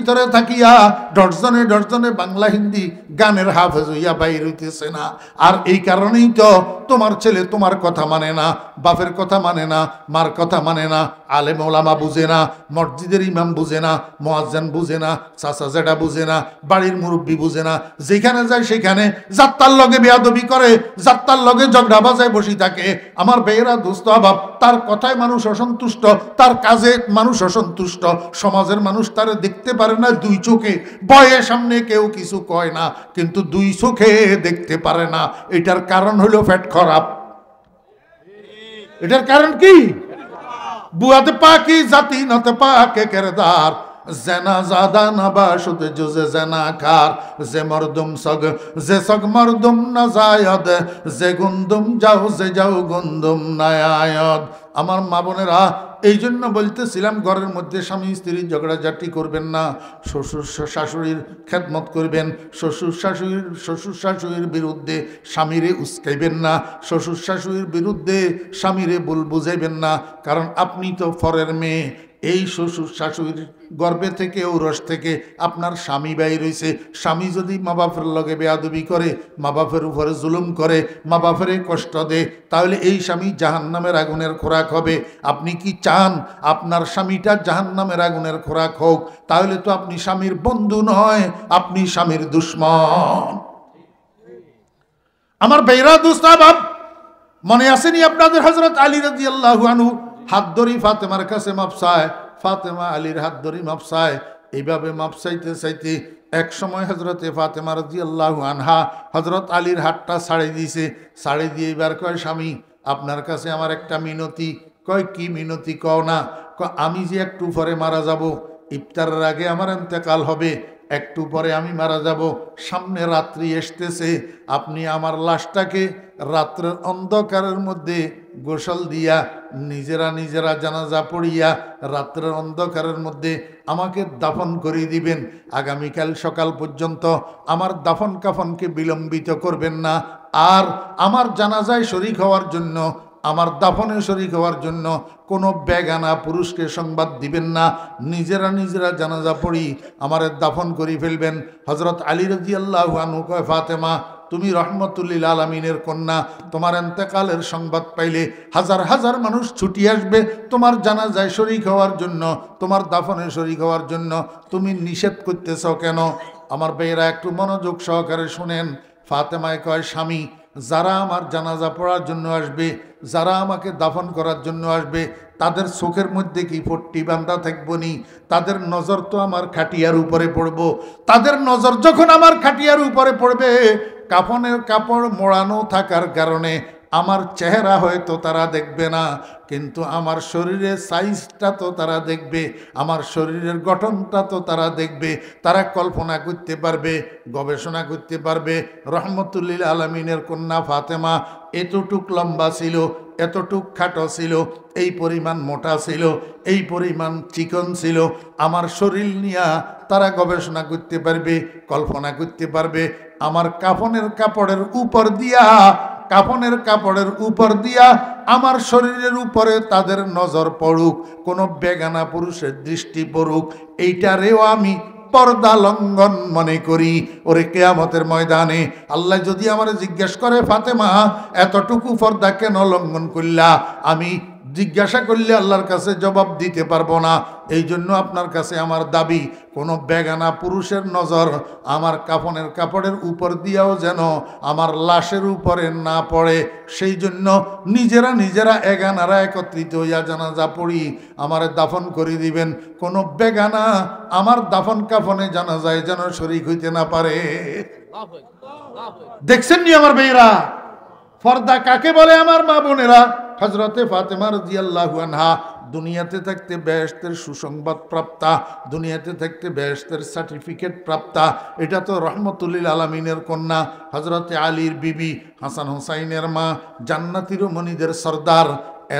ভিতরে থাকিয়া ডজনে ডজনে বাংলা হিন্দি গানের হাফেজ হইয়া বাইর হইতেছে না। আর এই কারণেই তো তোমার ছেলে তোমার কথা মানে না, বাপের কথা মানে না, মার কথা মানে না, আলেম ওলামা বুঝে না, মসজিদের ইমাম বুঝে না, মুয়াজ্জিন বুঝে না, চাচা জেঠা বুঝে না, বাড়ির মুরব্বী বুঝে না। যেখানে যায় সেখানে যাত্রার লগে বেয়াদবি করে, যাত্রার লগে ঝগড়া বাজায় বসে থাকে। আমার বেয়েরা দোস্ত আবাব, তার কথায় মানুষ অসন্তুষ্ট, তার কাজে মানুষ অসন্তুষ্ট। সমাজের মানুষ তারে দেখতে পারে না দুই চোখে, বয়ের সামনে কেউ কিছু কয় না, কিন্তু দুই চোখে দেখতে পারে না। এটার কারণ হলো পেট খারাপ। এটার কারণ কি? বুয়াতে পাকি জাতি নতে পাকে কেরদার, জেনা জাদা নাবাশুদ জুজে জেনা খার, যে মরদুম সগ যে সগ মরদুম না জায়দ, যে গুন্দুম যাও যে যাও গুন্দুম নায়ায়দ। আমার মা বোনেরা, এই জন্য বলতেছিলাম ঘরের মধ্যে স্বামী স্ত্রীর ঝগড়াঝাটি করবেন না, শ্বশুর শাশুড়ির খেদমত করবেন, শ্বশুর শাশুড়ির বিরুদ্ধে স্বামীরে উস্কাইবেন না, শ্বশুর শাশুড়ির বিরুদ্ধে স্বামীরে ভুল বুঝাইবেন না। কারণ আপনি তো ফরের মেয়ে। এই শ্বশুর শাশুড়ির গর্ভে থেকে ঔরস থেকে আপনার স্বামী বাইর হইছে। স্বামী যদি মা বাপের লগে বেয়াদবি করে, মা বাপের উপরে জুলুম করে, মা বাপের কষ্ট দেয়, তাহলে এই স্বামী জাহান্নামের আগুনের খোরাক হবে। আপনি কি চান আপনার স্বামীটা জাহান্নামের আগুনের খোরাক হোক? তাহলে তো আপনি স্বামীর বন্ধু নয়, আপনি স্বামীর দুশ্মন। আমার বেয়রা দুস্তাবাব, মনে আসেনি আপনাদের হযরত আলী রাদিয়াল্লাহু আনহু হাত ধরি ফাতেমার কাছে মাপ চায়, ফাতেমা আলীর হাত ধরি মাপ চায়। এইভাবে মাপ চাইতে চাইতে এক সময় হযরতে ফাতেমা রাদিয়াল্লাহু আনহা হযরত আলীর হাতটা ছাড়িয়ে দিয়েছে। ছাড়িয়ে দিয়ে এবার কয়, স্বামী আপনার কাছে আমার একটা মিনতি। কয়, কি মিনতি? কও না। আমি যে একটু পরে মারা যাব, ইফতারের আগে আমার ইন্তেকাল হবে, একটু পরে আমি মারা যাব, সামনে রাত্রি আসতেছে, আপনি আমার লাশটাকে রাত্রের অন্ধকারের মধ্যে গোসল দিয়া নিজেরা জানাজা পড়িয়া রাত্রের অন্ধকারের মধ্যে আমাকে দাফন করে দিবেন। আগামীকাল সকাল পর্যন্ত আমার দাফন কাফনকে বিলম্বিত করবেন না। আর আমার জানাজায় শরীক হওয়ার জন্য, আমার দাফনে শরীক হওয়ার জন্য কোনো বেগানা পুরুষকে সংবাদ দিবেন না। নিজেরা জানাজা পড়ি আমার দাফন করে ফেলবেন। হযরত আলী রাদিয়াল্লাহু আনহু কয়, ফাতেমা তুমি রহমতুল্লিল আলামিনের কন্যা, তোমার ইন্তেকালের সংবাদ পাইলে হাজার হাজার মানুষ ছুটি আসবে তোমার জানাজায় শরীক হওয়ার জন্য, তোমার দাফনে শরীক হওয়ার জন্য। তুমি নিষেধ করতেছ কেন? আমার ভাইয়েরা একটু মনোযোগ সহকারে শুনেন। ফাতেমায় কয়, স্বামী যারা আমার জানাজা পড়ার জন্য আসবে, যারা আমাকে দাফন করার জন্য আসবে, তাদের চোখের মধ্যে কি পট্টি বান্ধা থাকবো নি? তাদের নজর তো আমার খাটিয়ার উপরে পড়বো। তাদের নজর যখন আমার খাটিয়ার উপরে পড়বে, কাফনের কাপড় মোড়ানো থাকার কারণে আমার চেহারা হয়তো তারা দেখবে না, কিন্তু আমার শরীরের সাইজটা তো তারা দেখবে, আমার শরীরের গঠনটা তো তারা দেখবে। তারা কল্পনা করতে পারবে, গবেষণা করতে পারবে, রহমতুল্লিল আলামিনের কন্যা ফাতেমা এতটুক লম্বা ছিল, এতটুক খাটো ছিল, এই পরিমাণ মোটা ছিল, এই পরিমাণ চিকন ছিল। আমার শরীর নিয়ে তারা গবেষণা করতে পারবে, কল্পনা করতে পারবে। আমার কাফনের কাপড়ের উপর দিয়া, কাফনের কাপড়ের উপর দিয়া আমার শরীরের উপরে তাদের নজর পড়ুক, কোনো বেগানা পুরুষের দৃষ্টি পড়ুক, এইটারেও আমি পর্দা লঙ্ঘন মনে করি। ওরে কিয়ামতের ময়দানে আল্লাহ যদি আমার জিজ্ঞেস করে, ফাতেমা এতটুকু পর্দা কেন লঙ্ঘন করলা, আমি জিজ্ঞাসা করলে আল্লাহর কাছে জবাব দিতে পারবো না। এই জন্য আপনার কাছে আমার দাবি, কোনো বেগানা পুরুষের নজর আমার কাফনের কাপড়ের উপর দিয়াও যেন আমার লাশের উপরে না পড়ে। সেই জন্য নিজেরা এগানারা একত্রিত হইয়া জানাজা পড়ি আমার দাফন করে দিবেন। কোনো বেগানা আমার দাফন কাফনে জানাজায় যেন শরীক হইতে না পারে। দেখছেন নি আমার ভাইরা, পর্দা কাকে বলে আমার মা বোনেরা? হযরতে ফাতেমা রাদিয়াল্লাহু আনহা দুনিয়াতে থাকতে বেহেশতের সুসংবাদ প্রাপ্তা, দুনিয়াতে থাকতে বেহেশতের সার্টিফিকেট প্রাপ্তা। এটা তো রহমতুল্লিল আলামিনের কন্যা, হযরতে আলীর বিবি, হাসান হুসাইনের মা, জান্নাতীর মনিদের সর্দার।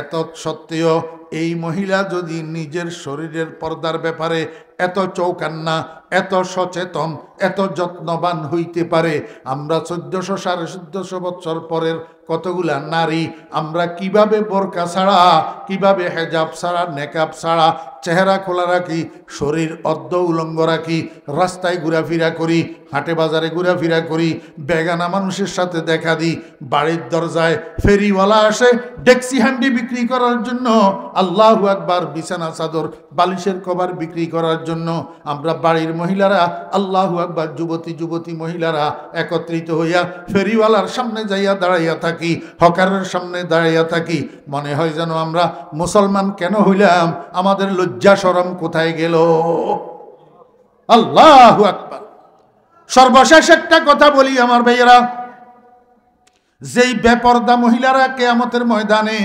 এত সত্ত্বেও এই মহিলা যদি নিজের শরীরের পর্দার ব্যাপারে এত চৌকান্না, এত সচেতন, এত যত্নবান হইতে পারে? আমরা 1400 1450 বছর পরের কতগুলা নারী আমরা কিভাবে বোরকা ছাড়া, কিভাবে হেজাব ছাড়া, নেকাব ছাড়া চেহারা খোলা রাখি, শরীর অর্ধ উলঙ্গ রাখি, রাস্তায় ঘোরাফেরা করি, হাটে বাজারে ঘোরাফেরা করি, বেগানা মানুষের সাথে দেখা দিই, বাড়ির দরজায় ফেরিওয়ালা আসে ডেক্সি হান্ডি বিক্রি করার জন্য, আল্লাহু আকবার, বিছানা চাদর বালিশের কভার বিক্রি করার জন্য। আমরা বাড়ির মহিলারা আল্লাহু আকবার, যুবতী যুবতী মহিলারা একত্রিত হইয়া ফেরিওয়ালার সামনে যাইয়া দাঁড়াইয়া থাকি, হকারের সামনে দাঁড়াইয়া থাকি। মনে হয় যেন আমরা মুসলমান কেন হইলাম, আমাদের লজ্জা শরম কোথায় গেল? আল্লাহু আকবার। সর্বশেষ একটা কথা বলি আমার ভাইয়েরা, যেই বেপরদা মহিলারা কিয়ামতের ময়দানে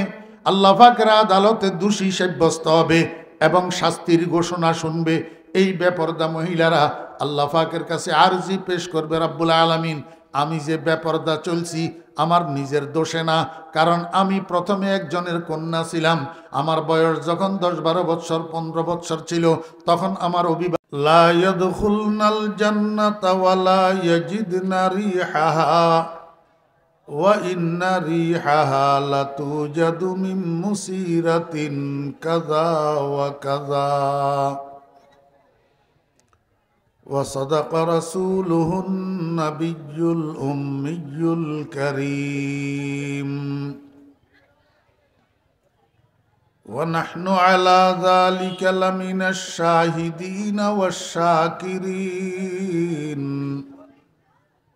আল্লাহ পাকের আদালতে দোষী সাব্যস্ত হবে এবং শাস্তির ঘোষণা শুনবে, এই বেপরদা মহিলারা আল্লাহ পাকের কাছে আরজি পেশ করবে, রব্বুল আলামিন, আমি যে বেপরদা চলছি আমার নিজের দোষে না, কারণ আমি প্রথমে একজনের কন্যা ছিলাম, আমার বয়স যখন 10-12 বছর 15 বছর ছিল তখন আমার অভিভাবক লা ইয়াদখুলনাল জান্নাতা ওয়া লা ইয়াজিদনা রিহাহা ওয়া ইন্না রিহাহা লাতুজাদু মিন মুসিরাতিন কাযা ওয়া কাযা وصدق رسوله النبي الأمي الكريم ونحن على ذلك لمن الشاهدين والشاكرين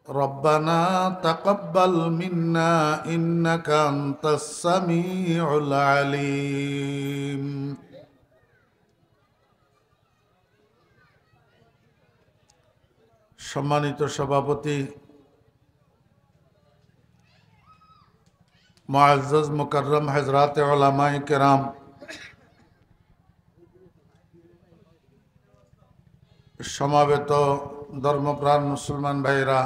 ربنا تقبل منا إنك أنت السميع العليم সম্মানিত সভাপতি, মুআজ্জাজ মুকাররম হযরত উলামায়ে কেরাম, সমাবেত ধর্মপ্রাণ মুসলমান ভাইরা,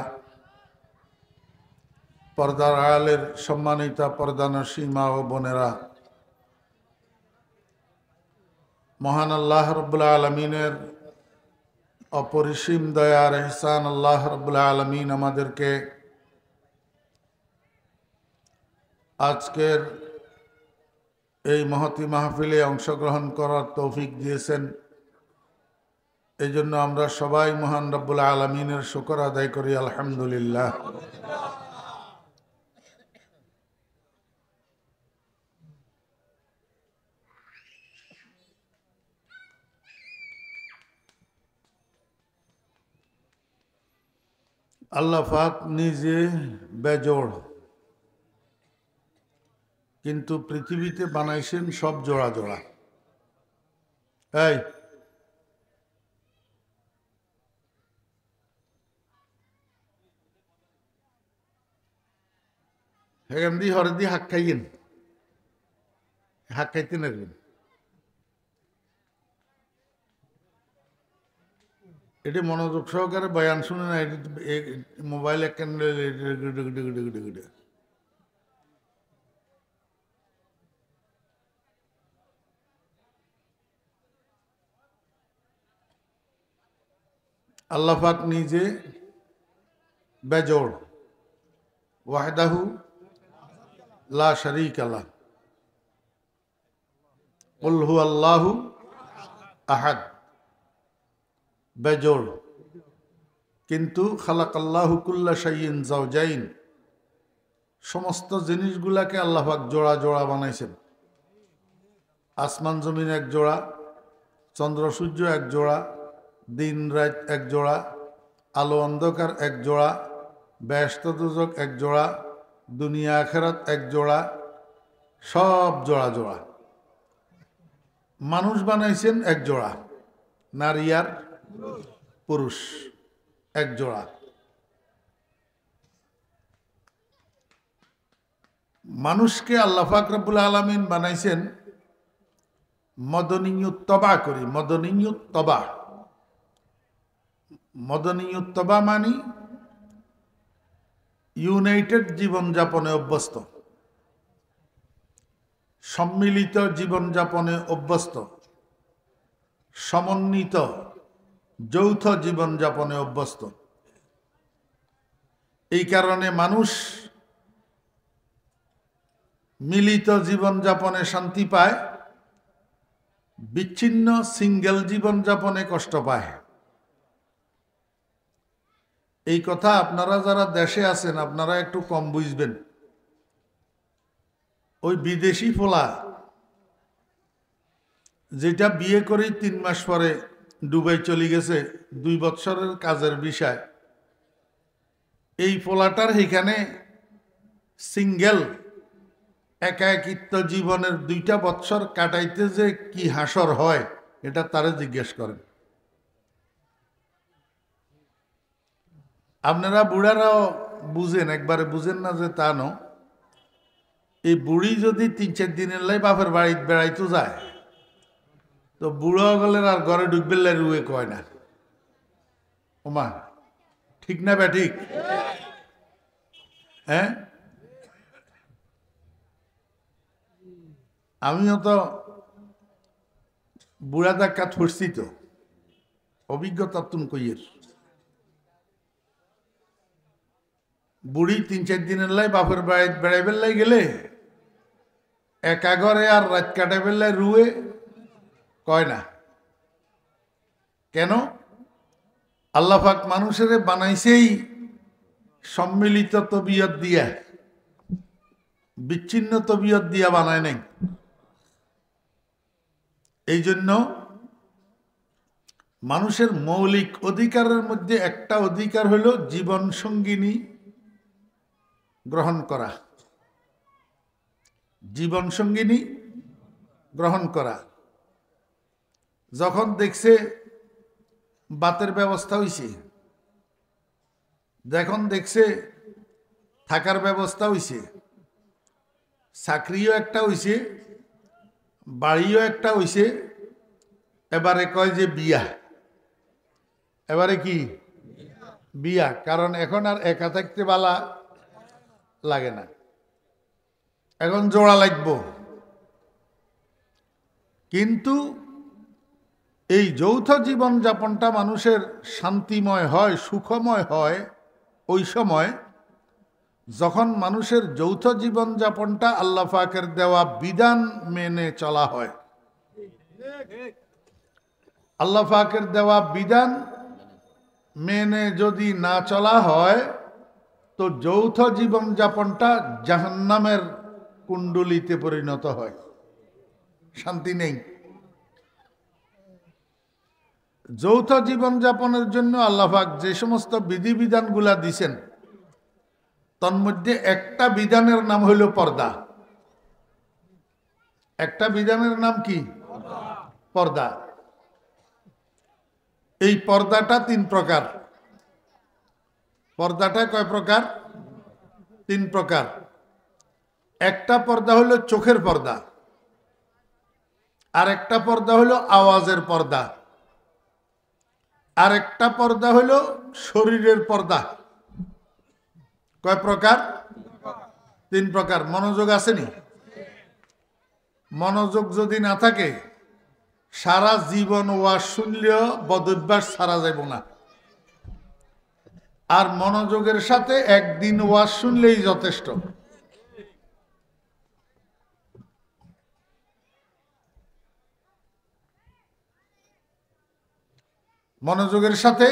পর্দার আড়ালের সম্মানিতা পর্দানশী মা ও বোনেরা, মহান আল্লাহ রাব্বুল আলামিনের অপরিসীম দয়ার ইহসান, আল্লাহ রাব্বুল আলামিন আমাদেরকে আজকের এই মহতী মাহফিলে অংশগ্রহণ করার তৌফিক দিয়েছেন। এই জন্য আমরা সবাই মহান রাব্বুল আলামিনের শুকর আদায় করি, আলহামদুলিল্লাহ। আল্লাহ পাক নিজে বেজোড়, কিন্তু পৃথিবীতে বানাইছেন সব জোড়া জোড়া। এই হেগান দি হরে দি হাক খাইয়েন, হাক খাইতে নাকবেন। এটি মনোযোগ সহকারে বয়ান শুনে না, মোবাইল একখান আল্লাহ পাক নিজে বেজোড়, ওয়াহদাহু লা শারীকা লাহ, কুল হুয়াল্লাহু আহাদ, বেজোড়। কিন্তু খালাকাল্লাহু কুল্লা শাইইন যাওজাইন, সমস্ত জিনিসগুলাকে আল্লাহ পাক জোড়া জোড়া বানাইছেন। আসমান জমিন এক জোড়া, চন্দ্র সূর্য এক জোড়া, দিন রাত এক জোড়া, আলো অন্ধকার এক জোড়া, বেহেশত দোজখ এক জোড়া, দুনিয়া আখিরাত এক জোড়া, সব জোড়া জোড়া। মানুষ বানাইছেন এক জোড়া, নারী আর পুরুষ এক জোড়া। মানুষকে আল্লাহ পাক রব্বুল আলামিন বানাইছেন মদনীয়ুত্তবা করি। মদনীয়ুত্তবা, মদনীয়ুত্তবা মানি ইউনাইটেড জীবনযাপনে অভ্যস্ত, সম্মিলিত জীবনযাপনে অভ্যস্ত, সমন্বিত যৌথ জীবনযাপনে অভ্যস্ত। এই কারণে মানুষ মিলিত জীবনযাপনে শান্তি পায়, বিচ্ছিন্ন সিঙ্গেল জীবনযাপনে কষ্ট পায়। এই কথা আপনারা যারা দেশে আছেন আপনারা একটু কম বুঝবেন। ওই বিদেশি পোলা যেটা বিয়ে করে 3 মাস পরে দুবাই চলে গেছে 2 বছরের কাজের বিষয়, এই পোলাটার এখানে সিঙ্গেল একাকিত্ব জীবনের 2টা বছর কাটাইতে যে কি হাসর হয় এটা তারে জিজ্ঞেস করেন। আপনারা বুড়ারাও বুঝেন, একবারে বুঝেন না যে তা ন। এই বুড়ি যদি 3-4 দিনের লাই বাপের বাড়িতে বেড়াইতে যায় তো বুড়ো গলের আর ঘরে ঢুকবে রুয়ে কয় না। ওমা ঠিক না বে ঠিক? হ্যাঁ, আমিও তো বুড়া ধাক্কা ছুটছি, তো অভিজ্ঞতা তুম কইয়ের। বুড়ি 3-4 দিনের লাই বাপের বাড়িতে বেড়াইবের লাই গেলে একা ঘরে আর রাত কাটাইবের লাই রুয়ে কয় না। কেন? আল্লাহ পাক মানুষের বানাইছেই সম্মিলিত তবিয়ত দিয়া, বিচ্ছিন্ন তবিয়ত দিয়া বানায় নাই। এই জন্য মানুষের মৌলিক অধিকারের মধ্যে একটা অধিকার হলো জীবন সঙ্গিনী গ্রহণ করা। জীবন সঙ্গিনী গ্রহণ করা। যখন দেখছে বাতের ব্যবস্থা হইছে, যখন দেখছে থাকার ব্যবস্থা হইছে, চাকরিও একটা হইছে, বাড়িও একটা হইছে, এবারে কয় যে বিয়া। এবারে কি বিয়া? কারণ এখন আর একা থাকতে বালা লাগে না, এখন জোড়া লাগবো। কিন্তু এই যৌথ জীবন যাপনটা মানুষের শান্তিময় হয়, সুখময় হয় ওই সময় যখন মানুষের যৌথ জীবন যাপনটা আল্লাহ পাকের দেওয়া বিধান মেনে চলা হয়। আল্লাহ পাকের দেওয়া বিধান মেনে যদি না চলা হয় তো যৌথ জীবন যাপনটা জাহান্নামের কুণ্ডলিতে পরিণত হয়, শান্তি নেই। যৌথ জীবন যাপনের জন্য আল্লাহ পাক যে সমস্ত বিধিবিধানগুলা দিছেন তন্মধ্যে একটা বিধানের নাম হইল পর্দা। একটা বিধানের নাম কি? পর্দা। এই পর্দাটা 3 প্রকার। পর্দাটা কয় প্রকার? 3 প্রকার। একটা পর্দা হলো চোখের পর্দা, আর একটা পর্দা হলো আওয়াজের পর্দা, আর একটা পর্দা হলো শরীরের পর্দা। কয় প্রকার? 3 প্রকার। মনোযোগ আসেনি? মনোযোগ যদি না থাকে সারা জীবন ওয়াজ শুনলেও বদভ্যাস ছাড়া যাব না। আর মনোযোগের সাথে একদিন ওয়াজ শুনলেই যথেষ্ট। মনোযোগের সাথে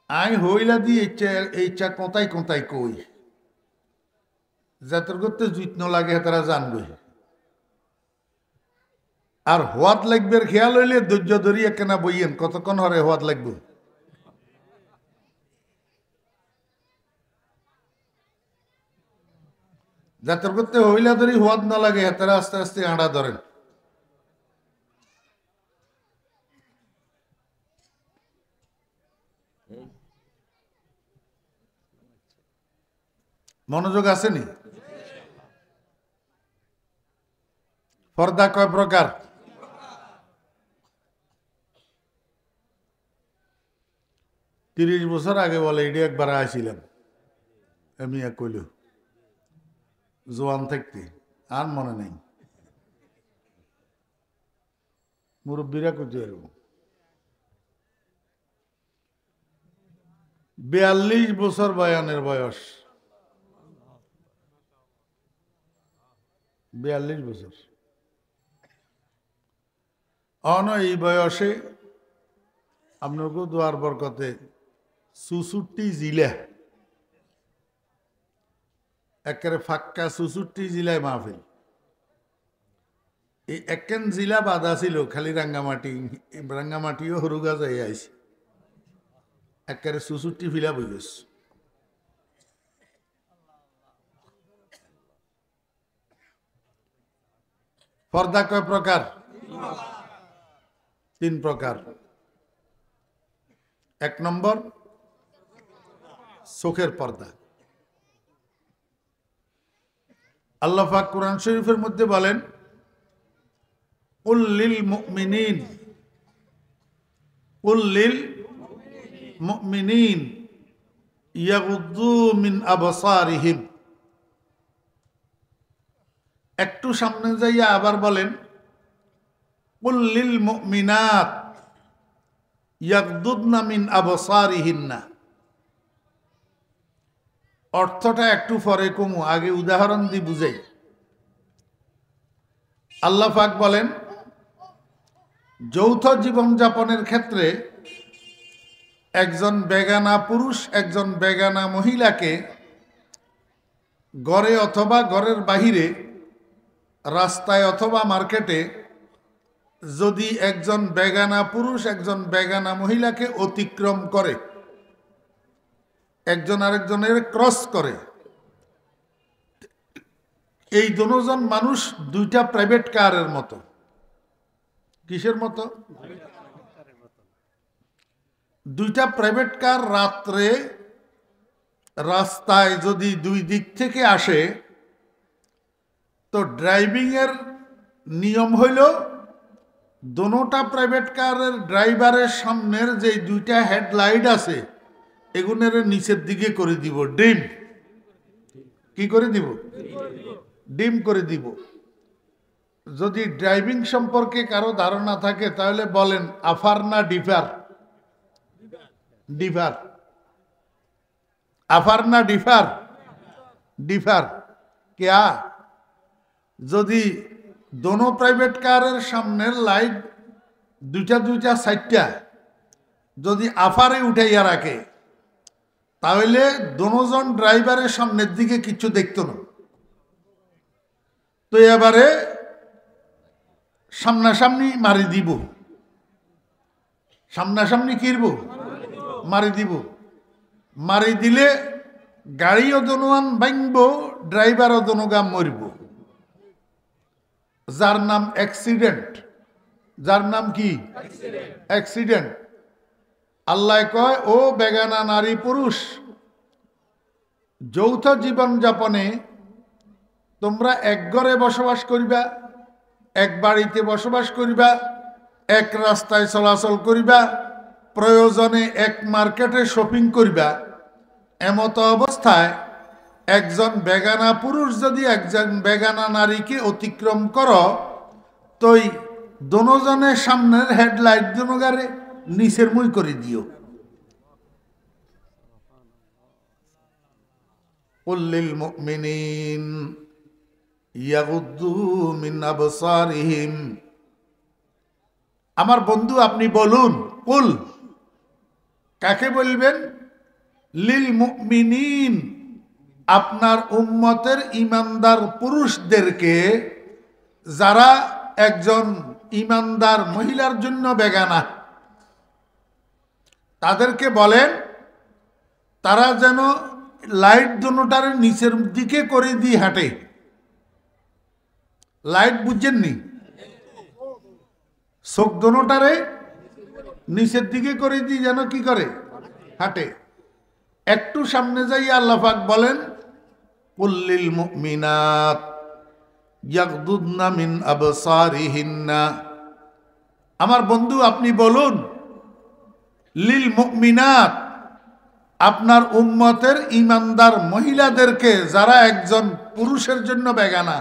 আই হইলা দিয়ে এইটা কোথায় কোথায় কই যাতে করতে যত্ন লাগে তারা জানবে। আর হওয়াত লাগবে খেয়াল হইলে ধৈর্য ধরিয়ে কেনা বইয়েন কতক্ষণ হরে হওয়াত লাগবে। যাতে করতে হইলা ধরি হওয়াত না লাগে তারা আস্তে আস্তে আড়া ধরেন। মনোযোগ আসেনি? পর্দা কয় প্রকার? 30 বছর আগে বলে এটি একবার আইছিলাম, আমি কইল জোয়ান থাকতে, আর মনে নেই। মুরব্বীরা করতে পারব 42 বছর বয়ানের বয়স, 42 বছর। এই বয়সে আপনাকে দোয়ার বরকতে 64 জিলা, একেবারে ফাক্কা 64 জিলায় মাহফিল। এই একেন জিলা বাধা ছিল খালি রাঙ্গামাটি, রাঙ্গামাটিও হরুগা যাই আইছে, একেবারে 64 ফিলা বই গেছে। পর্দা কয় প্রকার? 3 প্রকার। 1 নম্বর চোখের পর্দা। আল্লাহ পাক কোরআন শরীফের মধ্যে বলেন, কুল লিল মুমিনিন, কুল লিল মুমিনিন ইয়াগুদ্দু মিন আবসারিহিম। একটু সামনে যাইয়া আবার বলেন, কুল লিল মুমিনাত ইয়াগদুদনা মিন আবসারিহিন্না। অর্থটা একটু পরে কমু, আগে উদাহরণ দিয়ে বুঝাই। আল্লাহ পাক বলেন, যৌথ জীবনযাপনের ক্ষেত্রে একজন বেগানা পুরুষ একজন বেগানা মহিলাকে ঘরে অথবা ঘরের বাহিরে, রাস্তায় অথবা মার্কেটে যদি একজন বেগানা পুরুষ একজন বেগানা মহিলাকে অতিক্রম করে, একজন আরেকজনের ক্রস করে, এই দুজন মানুষ দুইটা প্রাইভেট কারের মতো। কিসের মতো? দুইটা প্রাইভেট কার রাত্রে রাস্তায় যদি দুই দিক থেকে আসে, তো ড্রাইভিং এর নিয়ম হইল দোনোটা প্রাইভেট কারের ড্রাইভারের সামনের যে দুইটা হেডলাইট আছে এগুনের নিচের দিকে করে দিব, ডিম। কি করে দিব? ডিম করে দিব। যদি ড্রাইভিং সম্পর্কে কারো ধারণা থাকে তাহলে বলেন আফার না ডিফার? ডিফার। আফার না ডিফার? ডিফার। क्या যদি দোনো প্রাইভেট কারের সামনের লাইট দুইটা দুইটা সাইডটা যদি আফারে উঠাইয়া রাখে, তাহলে দোনোজন ড্রাইভারের সামনের দিকে কিছু দেখতো না। তো এবারে সামনাসামনি মারি দিব, সামনাসামনি কিরব মারি দিব। মারি দিলে গাড়িও দোনোয়ান ভাঙব, ড্রাইভারও দোনোগাম মরব। যার নাম অ্যাক্সিডেন্ট। যার নাম কি? অ্যাক্সিডেন্ট। আল্লাহ কয়, ও বেগানা নারী পুরুষ, যৌথ জীবন যাপনে তোমরা এক ঘরে বসবাস করিবা, এক বাড়িতে বসবাস করিবা, এক রাস্তায় চলাচল করিবা, প্রয়োজনে এক মার্কেটে শপিং করিবা। এমত অবস্থায় একজন বেগানা পুরুষ যদি একজন বেগানা নারীকে অতিক্রম করো, তোই দোনোজনের সামনের হেডলাইট দুনোগারে নিচের মুই করে দিও। কুল্লিল মুমিনিন ইয়াগুদ্দু মিন আবসারিহিম। আমার বন্ধু আপনি বলুন, কুল কাকে বলবেন? লিল মুমিনিন, আপনার উম্মতের ইমানদার পুরুষদেরকে, যারা একজন ইমানদার মহিলার জন্য বেগানা, তাদেরকে বলেন তারা যেন লাইট দুটার নিচের দিকে করে দিয়ে হাঁটে। লাইট বুঝছেননি? চোখ দুটারে নিচের দিকে করে দিয়ে যেন কি করে? হাঁটে। একটু সামনে যাই আল্লাহ পাক বলেন, কুল্লিল মুমিনাত ইয়াগদুদনা মিন আবসারিহিন্না। আমার বন্ধু আপনি বলুন, লিল মুমিনাত, আপনার উম্মতের ইমানদার মহিলাদেরকে, যারা একজন পুরুষের জন্য বেগানা,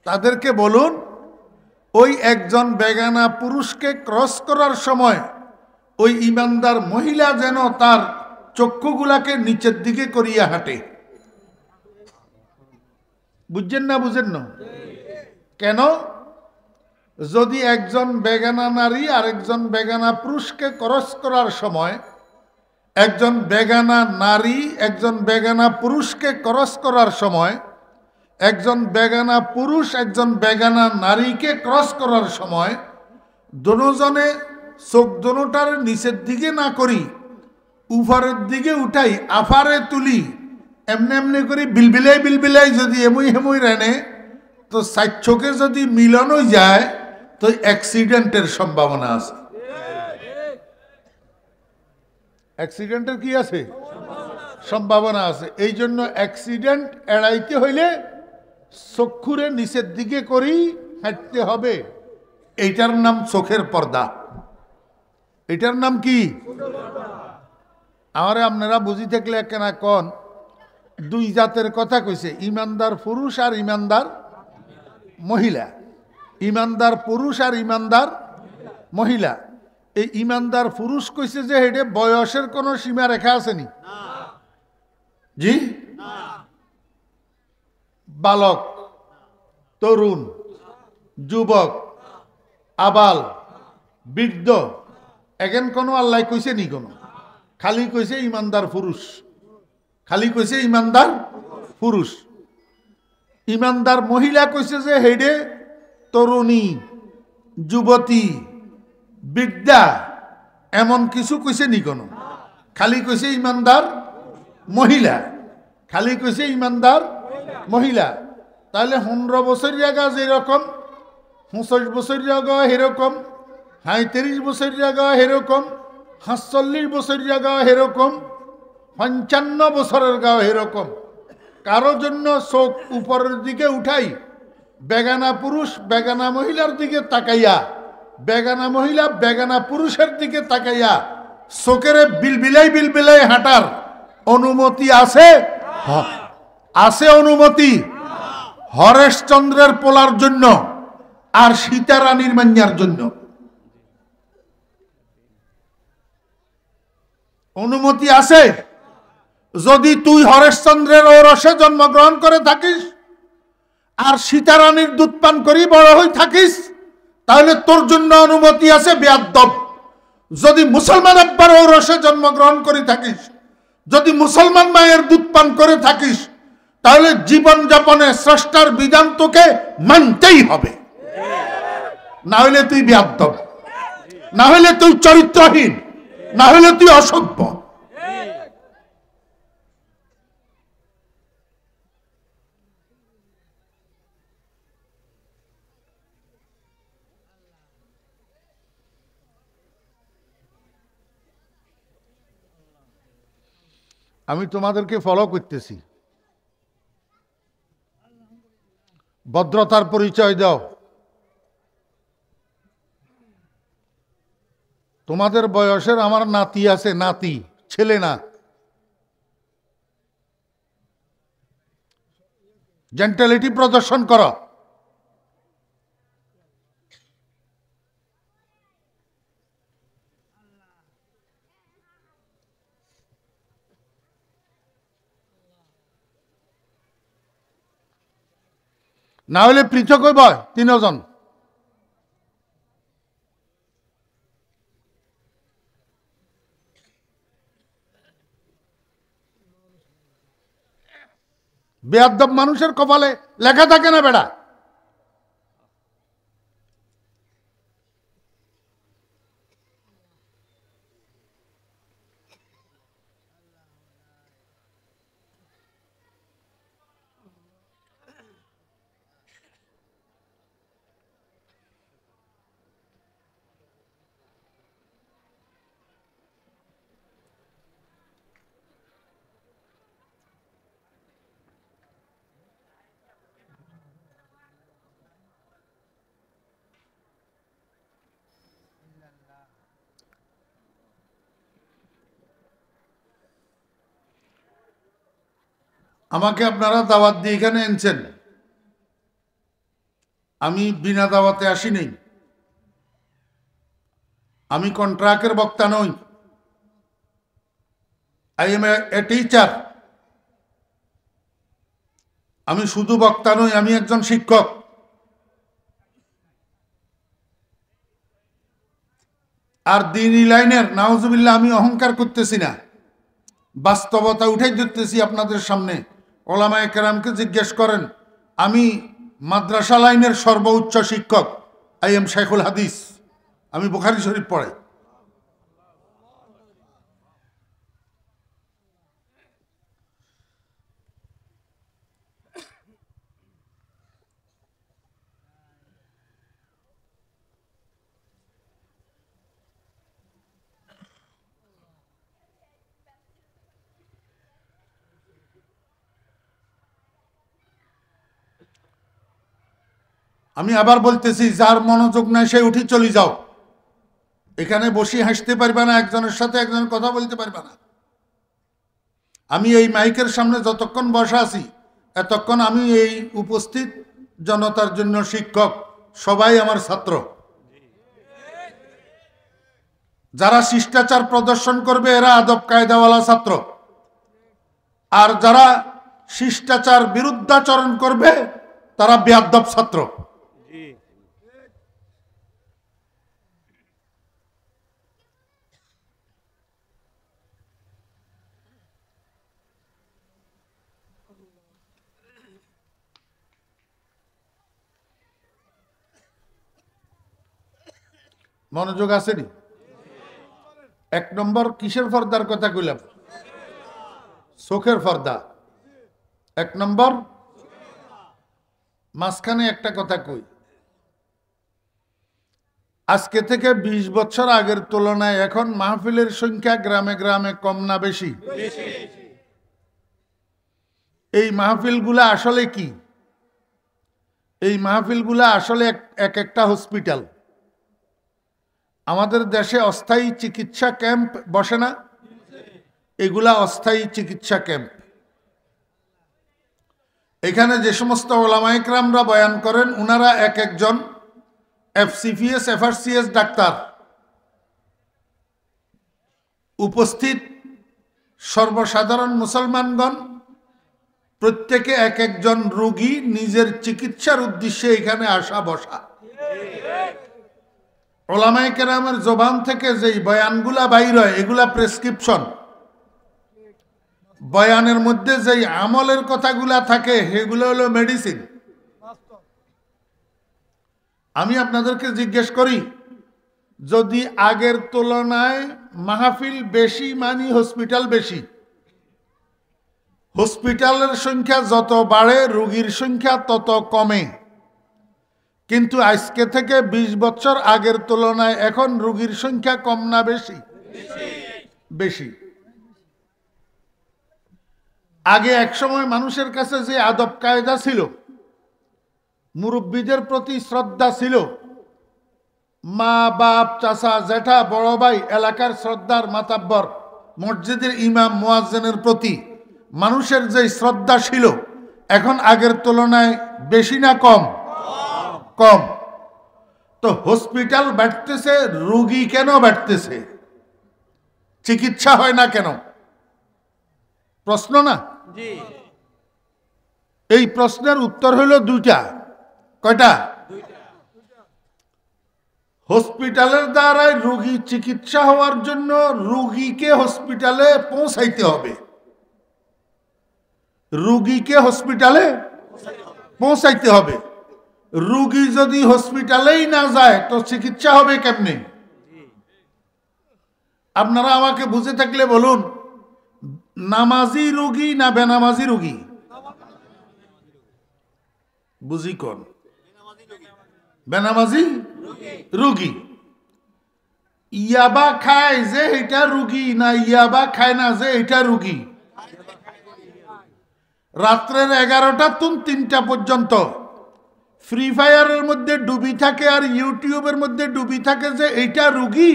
তাদেরকে বলুন ওই একজন বেগানা পুরুষকে ক্রস করার সময় ওই ইমানদার মহিলা যেন তার চক্ষুগুলাকে নিচের দিকে করিয়া হাঁটে। বুঝছেন না? বুঝেন না? কেন? যদি একজন বেগানা নারী আর একজন বেগানা পুরুষকে ক্রস করার সময়, একজন বেগানা নারী একজন বেগানা পুরুষকে ক্রস করার সময়, একজন বেগানা পুরুষ একজন বেগানা নারীকে ক্রস করার সময় দুজনে চোখ দুটার নিচের দিকে না করি উপরের দিকে উঠাই আফারে তুলি এমনি এমনি করে বিলবিলাই বিলবিলাই যদি এমুই হেমুই রানে তো সাত চোখে যদি মিলন হয়ে যায় তো অ্যাক্সিডেন্টের সম্ভাবনা আছে। অ্যাক্সিডেন্টের কি আছে? সম্ভাবনা আছে। এই জন্য অ্যাক্সিডেন্ট এড়াইতে হইলে চক্ষুরে নিচের দিকে করি হাঁটতে হবে। এইটার নাম চোখের পর্দা। এটার নাম কি? আমারে আপনারা বুঝি থাকলে কেনা কন দুই জাতের কথা কইছে, ইমানদার পুরুষ আর ইমানদার মহিলা। ইমানদার পুরুষ আর ইমানদার মহিলা। এই ইমানদার পুরুষ কইছে যে হেডে বয়সের কোনো সীমা রেখা আসেনি? জি, বালক, তরুণ, যুবক, আবাল, বৃদ্ধ, এখন কোনো আল্লাহ কইছে নি? কোনো খালি কইছে ইমানদার পুরুষ, খালি কইছে ইমানদার পুরুষ। ইমানদার মহিলা কইছে যে হেডে তরুণী, যুবতী, বৃদ্ধা এমন কিছু কইছে নি? কোনো খালি কইছে ইমানদার মহিলা, খালি কইছে ইমানদার মহিলা। তাহলে 15 বছর জায়গা যেরকম, 25 বছর জায়গা এরকম, 35 বছর জায়গা এরকম, 45 বছর জায়গা এরকম, 55 বছরের গাও এরকম। কারো জন্য চোখ উপরের দিকে উঠাই বেগানা পুরুষ বেগানা মহিলার দিকে তাকাইয়া, বেগানা মহিলা বেগানা পুরুষের দিকে তাকাইয়া চোখের বিলবিলাই বিলবিলাই হাঁটার অনুমতি আছে? আছে অনুমতি। হরেশচন্দ্রের পোলার জন্য আর সীতারানীর মান্যার জন্য অনুমতি আছে। যদি তুই হরেশচন্দ্রের ঔরসে জন্মগ্রহণ করে থাকিস আর সীতারানীর দুধ পান করি বড় হয়ে থাকিস তাহলে তোর জন্য অনুমতি আছে বেয়াদ্দব। যদি মুসলমান আব্বার ঔরসে জন্মগ্রহণ করে থাকিস, যদি মুসলমান মায়ের দুধ পান করে থাকিস তাহলে জীবন যাপনে স্রষ্টার বিধান তোকে মানতেই হবে। না হলে তুই বেয়াদ্দব, না হলে তুই চরিত্রহীন, না হলে তুই অসভ্য। আমি তোমাদেরকে ফলো করতেছি, ভদ্রতার পরিচয় দাও। তোমাদের বয়সের আমার নাতি আছে, নাতি, ছেলে না। জেন্টালিটি প্রদর্শন করো। না হলে পৃথক হইব তিনজন। বেয়াদ্দব মানুষের কপালে লেখা থাকে না বেড়া। আমাকে আপনারা দাওয়াত দিয়ে এখানে এনেছেন, আমি বিনা দাওয়াতে আসিনি। আমি কন্ট্রাক্টের বক্তা নই। I M a teacher. আমি শুধু বক্তা নই, আমি একজন শিক্ষক। আর দ্বীনি লাইনের নাউজুবিল্লাহ আমি অহংকার করতেছি না, বাস্তবতা উঠাই দিতেছি আপনাদের সামনে। ওলামায়ে কেরামকে জিজ্ঞেস করেন, আমি মাদ্রাসা লাইনের সর্বোচ্চ শিক্ষক। আই এম শাইখুল হাদিস। আমি বুখারী শরীফ পড়াই। আমি আবার বলতেছি, যার মনোযোগ নাই সে উঠি চলে যাও। এখানে বসে হাসতে পারবে না, একজনের সাথে একজনের কথা বলতে পারবে না। আমি এই মাইকের সামনে যতক্ষণ বসা আছি এতক্ষণ আমি এই উপস্থিত জনতার জন্য শিক্ষক, সবাই আমার ছাত্র। যারা শিষ্টাচার প্রদর্শন করবে এরা আদব কায়দাওয়ালা ছাত্র, আর যারা শিষ্টাচার বিরুদ্ধাচরণ করবে তারা বেয়াদব ছাত্র। মনোযোগ আসেনি? এক নম্বর কিসের পর্দার কথা কইলাম? চোখের পর্দা এক নম্বর। মাঝখানে একটা কথা কই, আজকে থেকে 20 বছর আগের তুলনায় এখন মাহফিলের সংখ্যা গ্রামে গ্রামে কম না বেশি? এই মাহফিলগুলা আসলে কি? এই মাহফিলগুলা আসলে এক একটা হসপিটাল। আমাদের দেশে অস্থায়ী চিকিৎসা ক্যাম্প বসে না? এগুলা অস্থায়ী চিকিৎসা ক্যাম্প। এখানে যে সমস্ত ওলামায়ে কেরামরা বয়ান করেন উনারা এক একজন এফসিপিএস এফআরসিএস ডাক্তার। উপস্থিত সর্বসাধারণ মুসলমানগণ প্রত্যেকে এক একজন রোগী, নিজের চিকিৎসার উদ্দেশ্যে এখানে আসা বসা। ওলামায়ে কেরামের জবান থেকে যেই বয়ানগুলা বাইর হয় এগুলা প্রেসক্রিপশন। বয়ানের মধ্যে যেই আমলের কথাগুলা থাকে সেগুলো হলো মেডিসিন। আমি আপনাদেরকে জিজ্ঞেস করি, যদি আগের তুলনায় মাহফিল বেশি মানে হসপিটাল বেশি, হসপিটালের সংখ্যা যত বাড়ে রোগীর সংখ্যা তত কমে, কিন্তু আজকে থেকে 20 বছর আগের তুলনায় এখন রোগীর সংখ্যা কম না বেশি? বেশি। আগে এক সময় মানুষের কাছে যে আদব কায়দা ছিল, মুরব্বীদের প্রতি শ্রদ্ধা ছিল, মা বাপ চাচা জেঠা বড় ভাই এলাকার শ্রদ্ধার মাতাব্বর মসজিদের ইমাম মুয়াজ্জিনের প্রতি মানুষের যে শ্রদ্ধা ছিল এখন আগের তুলনায় বেশি না কম? কম। তো হসপিটাল বাড়তেছে, রোগী কেন বাড়তেছে? চিকিৎসা হয় না কেন? প্রশ্ন না? এই প্রশ্নের উত্তর হলো দুইটা। কয়টা? হসপিটালের দ্বারাই রোগী চিকিৎসা হওয়ার জন্য রোগীকে হসপিটালে পৌঁছাইতে হবে। রোগীকে হসপিটালে পৌঁছাইতে হবে। রোগী যদি হসপিটালেই না যায় তো চিকিৎসা হবে কেমনে? আপনারা আমাকে বুঝে থাকলে বলুন, নামাজি রোগী না বেনামাজি রোগী? বুঝি কোন? বেনামাজি রোগী। ইয়াবা খায় যে এটা রোগী না ইয়াবা খায় না যে এটা রোগী? রাত্রের 11টা থেকে 3টা পর্যন্ত ফ্রি ফায়ারের মধ্যে ডুবি থাকে আর ইউটিউবের মধ্যে ডুবি থাকে যে এইটা রোগী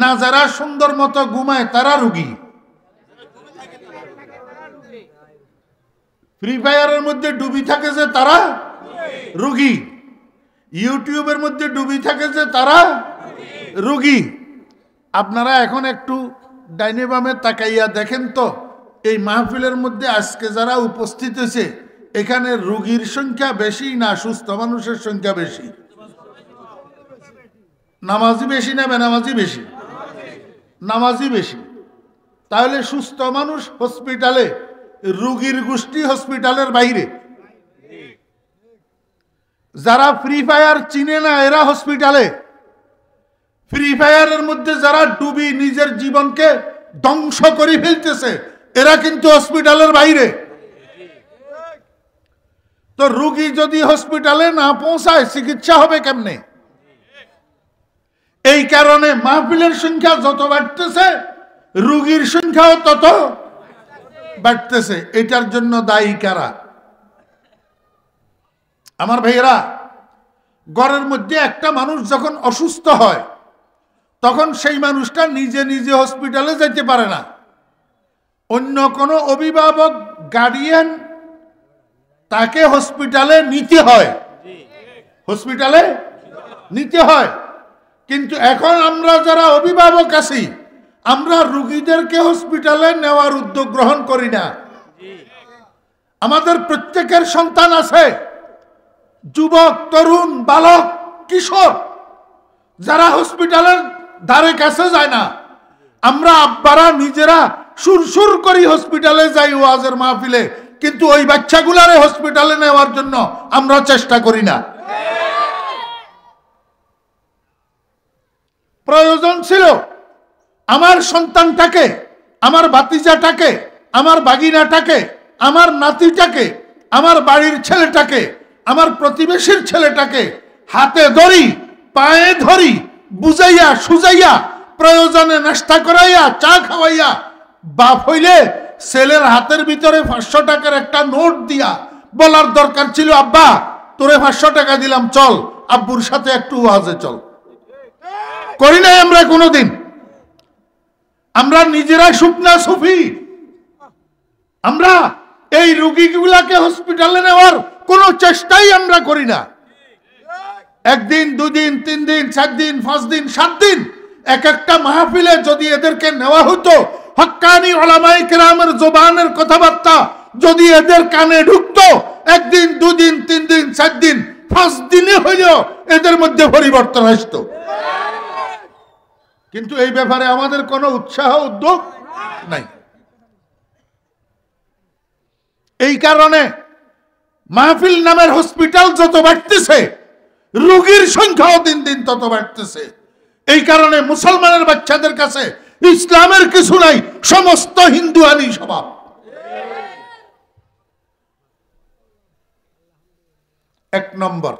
না যারা সুন্দর মতো ঘুমায় তারা রোগী? ফ্রি ফায়ারের মধ্যে ডুবি থাকে যে তারা রোগী, ইউটিউবের মধ্যে ডুবি থাকে যে তারা রোগী। আপনারা এখন একটু ডাইনে বামে তাকাইয়া দেখেন তো, এই মাহফিলের মধ্যে আজকে যারা উপস্থিত হয়েছে এখানে রোগীর সংখ্যা বেশি না সুস্থ মানুষের সংখ্যা বেশি? নামাজি বেশি না বেনামাজি বেশি? নামাজি বেশি। তাহলে সুস্থ মানুষ হসপিটালে, রোগীর গোষ্ঠী হসপিটালের বাইরে। যারা ফ্রি ফায়ার চিনে না এরা হসপিটালে, ফ্রি ফায়ারের মধ্যে যারা ডুবি নিজের জীবনকে ধ্বংস করে ফেলতেছে এরা কিন্তু হসপিটালের বাইরে। তো রোগী যদি হসপিটালে না পৌঁছায় চিকিৎসা হবে কেমনে? এই কারণে মাহফিলের সংখ্যা যত বাড়তেছে রোগীর সংখ্যাও তত বাড়তেছে। এটার জন্য দায়ী কারা? আমার ভাইয়েরা, ঘরের মধ্যে একটা মানুষ যখন অসুস্থ হয় তখন সেই মানুষটা নিজে নিজে হসপিটালে যেতে পারে না, অন্য কোনো অভিভাবক গার্ডিয়ান তাকে হসপিটালে নিতে হয়, হসপিটালে নিতে হয়। কিন্তু এখন আমরা যারা অভিভাবক আছি আমরা রোগীদেরকে হসপিটালে নেওয়ার উদ্যোগ গ্রহণ করি না। আমাদের প্রত্যেকের সন্তান আছে, যুবক, তরুণ, বালক, কিশোর, যারা হসপিটালের ধারে কাছে যায় না। আমরা আব্বারা নিজেরা সুরসুর করি হসপিটালে যাই ওয়াজের মাহফিলে, কিন্তু ওই বাচ্চাগুলারে হসপিটালে নেওয়ার জন্য আমরা চেষ্টা করি না। প্রয়োজন ছিল আমার সন্তানটাকে, আমার ভাতিজাটাকে, আমার বাগিনাটাকে, আমার নাতিটাকে, আমার বাড়ির ছেলেটাকে, আমার প্রতিবেশীর ছেলেটাকে হাতে ধরি, পায়ে ধরি, বুঝাইয়া সুজাইয়া, প্রয়োজনে নাস্তা করাইয়া, চা খাওয়াইয়া, বাপ হইলে ছেলের হাতের ভিতরে 500 টাকার একটা নোট দিয়া বলার দরকার ছিল, আব্বা তোরে 500 টাকা দিলাম, চল আব্বুর সাথে একটু ওয়াজে চল। করি নাই আমরা কোনোদিন। আমরা নিজেরা শুকনা সুফি। আমরা এই রোগীগুলাকে হসপিটালে নেওয়ার কোনো চেষ্টাই আমরা করি না। একদিন, 2 দিন, 3 দিন, 4 দিন, 5 দিন, 7 দিন এক একটা মাহফিলে যদি এদেরকে নেওয়া হতো, হক্কানি উলামায়ে কেরামের জবানের কথাবার্তা যদি এদের কানে ঢুকতো, একদিন, 2 দিন, 3 দিন, 4 দিন, 5 দিনে হইলেও এদের মধ্যে পরিবর্তন আসতো। কিন্তু এই ব্যাপারে আমাদের কোনো উৎসাহ উদ্যোগ নাই। এই কারণে মাহফিল নামের হসপিটাল যত বাড়তেছে রোগীর সংখ্যাও দিন দিন তত বাড়তেছে। এই কারণে মুসলমানের বাচ্চাদের কাছে ইসলামের কিছু নাই, সমস্ত হিন্দুয়ানি স্বভাব। এক নম্বর।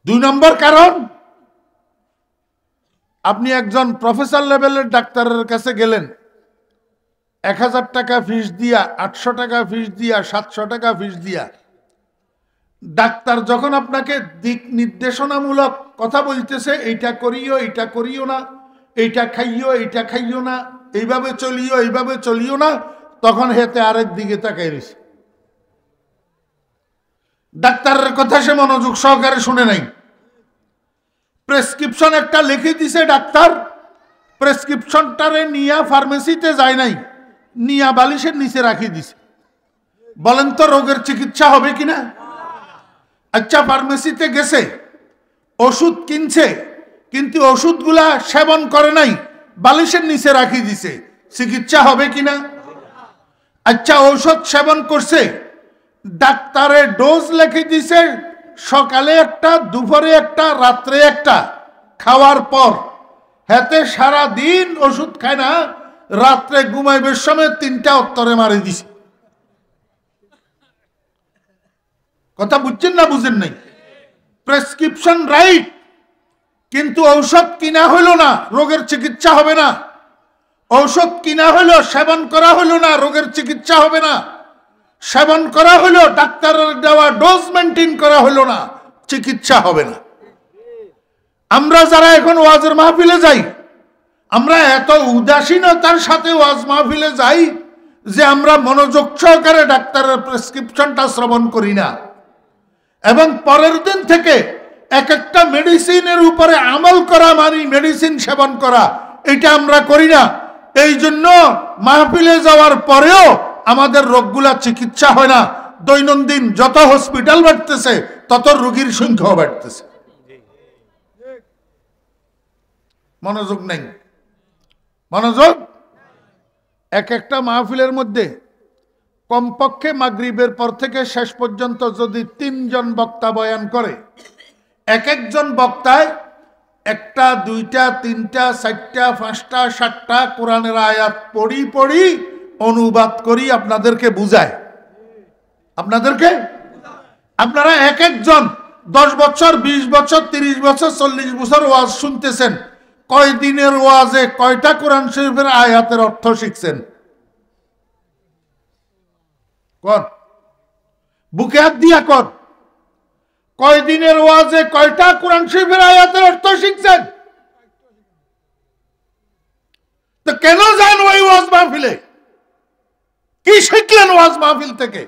2 নম্বর কারণ, আপনি একজন প্রফেসর লেভেলের ডাক্তারের কাছে গেলেন, 1000 টাকা ফিস দিয়া, 800 টাকা ফিস দিয়া, 700 টাকা ফিস দিয়া। ডাক্তার যখন আপনাকে দিক নির্দেশনামূলক কথা বলতেছে, এইটা করিও, এইটা করিও না, এইটা খাইও, এইটা খাইও না, এইভাবে চলিও, এইভাবে চলিও না, তখন হেতে আরেক দিকে তাকাই রয়েছে। ডাক্তারের কথা সে মনোযোগ সহকারে শুনে নাই। প্রেসক্রিপশন একটা লিখে দিছে ডাক্তার, প্রেসক্রিপশনটারে নিয়া ফার্মেসিতে যায় নাই, নিয়া বালিশের নিচে রাখি দিছে। বলেন তো রোগের চিকিৎসা হবে কিনা? আচ্ছা, ফার্মেসিতে গেছে, ওষুধ কিনছে, কিন্তু ওষুধগুলা সেবন করে নাই, বালিশের নিচে রাখি দিছে, চিকিৎসা হবে কিনা? আচ্ছা, ঔষধ সেবন করছে, ডাক্তারে ডোজ লিখে দিছে, সকালে একটা, দুপুরে একটা, রাত্রে একটা, খাওয়ার পর হাতে সারা দিন ওষুধ খায় না, রাত্রে ঘুমাইবার সময় 3টা উত্তরে মারি দিছে। কথা বুঝছেন না বুঝেন নাই? প্রেসক্রিপশন রাইট, কিন্তু ঔষধ কিনা হলো না, রোগের চিকিৎসা হবে না। ঔষধ কিনা হলো, সেবন করা হলো না, রোগের চিকিৎসা হবে না। সেবন করা হলো, ডাক্তারের দেওয়া ডোজ মেনটেন করা হলো না, চিকিৎসা হবে না। আমরা যারা এখন ওয়াজের মাহফিলে যাই, আমরা এত উদাসীনতার সাথে ওয়াজ মাহফিলে যাই যে আমরা মনোযোগ সহকারে ডাক্তারের প্রেসক্রিপশনটা শ্রবণ করি না, এবং পরের দিন থেকে এক একটা মেডিসিনের উপরে আমল করা মানে মেডিসিন সেবন করা, এটা আমরা করি না। এই জন্য মাহফিলে যাওয়ার পরেও আমাদের রোগগুলা চিকিৎসা হয় না। দৈনন্দিন যত হসপিটাল বাড়তেছে তত রোগীর সংখ্যাও বাড়তেছে। মনোযোগ নেই, মনোযোগ। এক একটা মাহফিলের মধ্যে কমপক্ষে মাগরিবের পর থেকে শেষ পর্যন্ত যদি 3 জন বক্তা বয়ান করে, এক একজন বক্তায় 1টা 2টা 3টা 4টা 5টা 7টা কোরআনের আয়াত পড়ি অনুবাদ করি আপনাদেরকে বুঝায়। আপনারা এক একজন 10 বছর 20 বছর 30 বছর 40 বছর ওয়াজ শুনতেছেন, কয় দিনের ওয়াজে কয়টা কোরআন শরীফের আয়াতের অর্থ শিখছেন? কোন বুকে হাত দিয়া কোন কয় দিনের ওয়াজে কয়টা কোরআন শরীফের আয়াতের অর্থ শিখছেন? তো কেন যান ওই ওয়াজ মাহফিলে? কি শিখলেন ওয়াজ মাহফিল থেকে?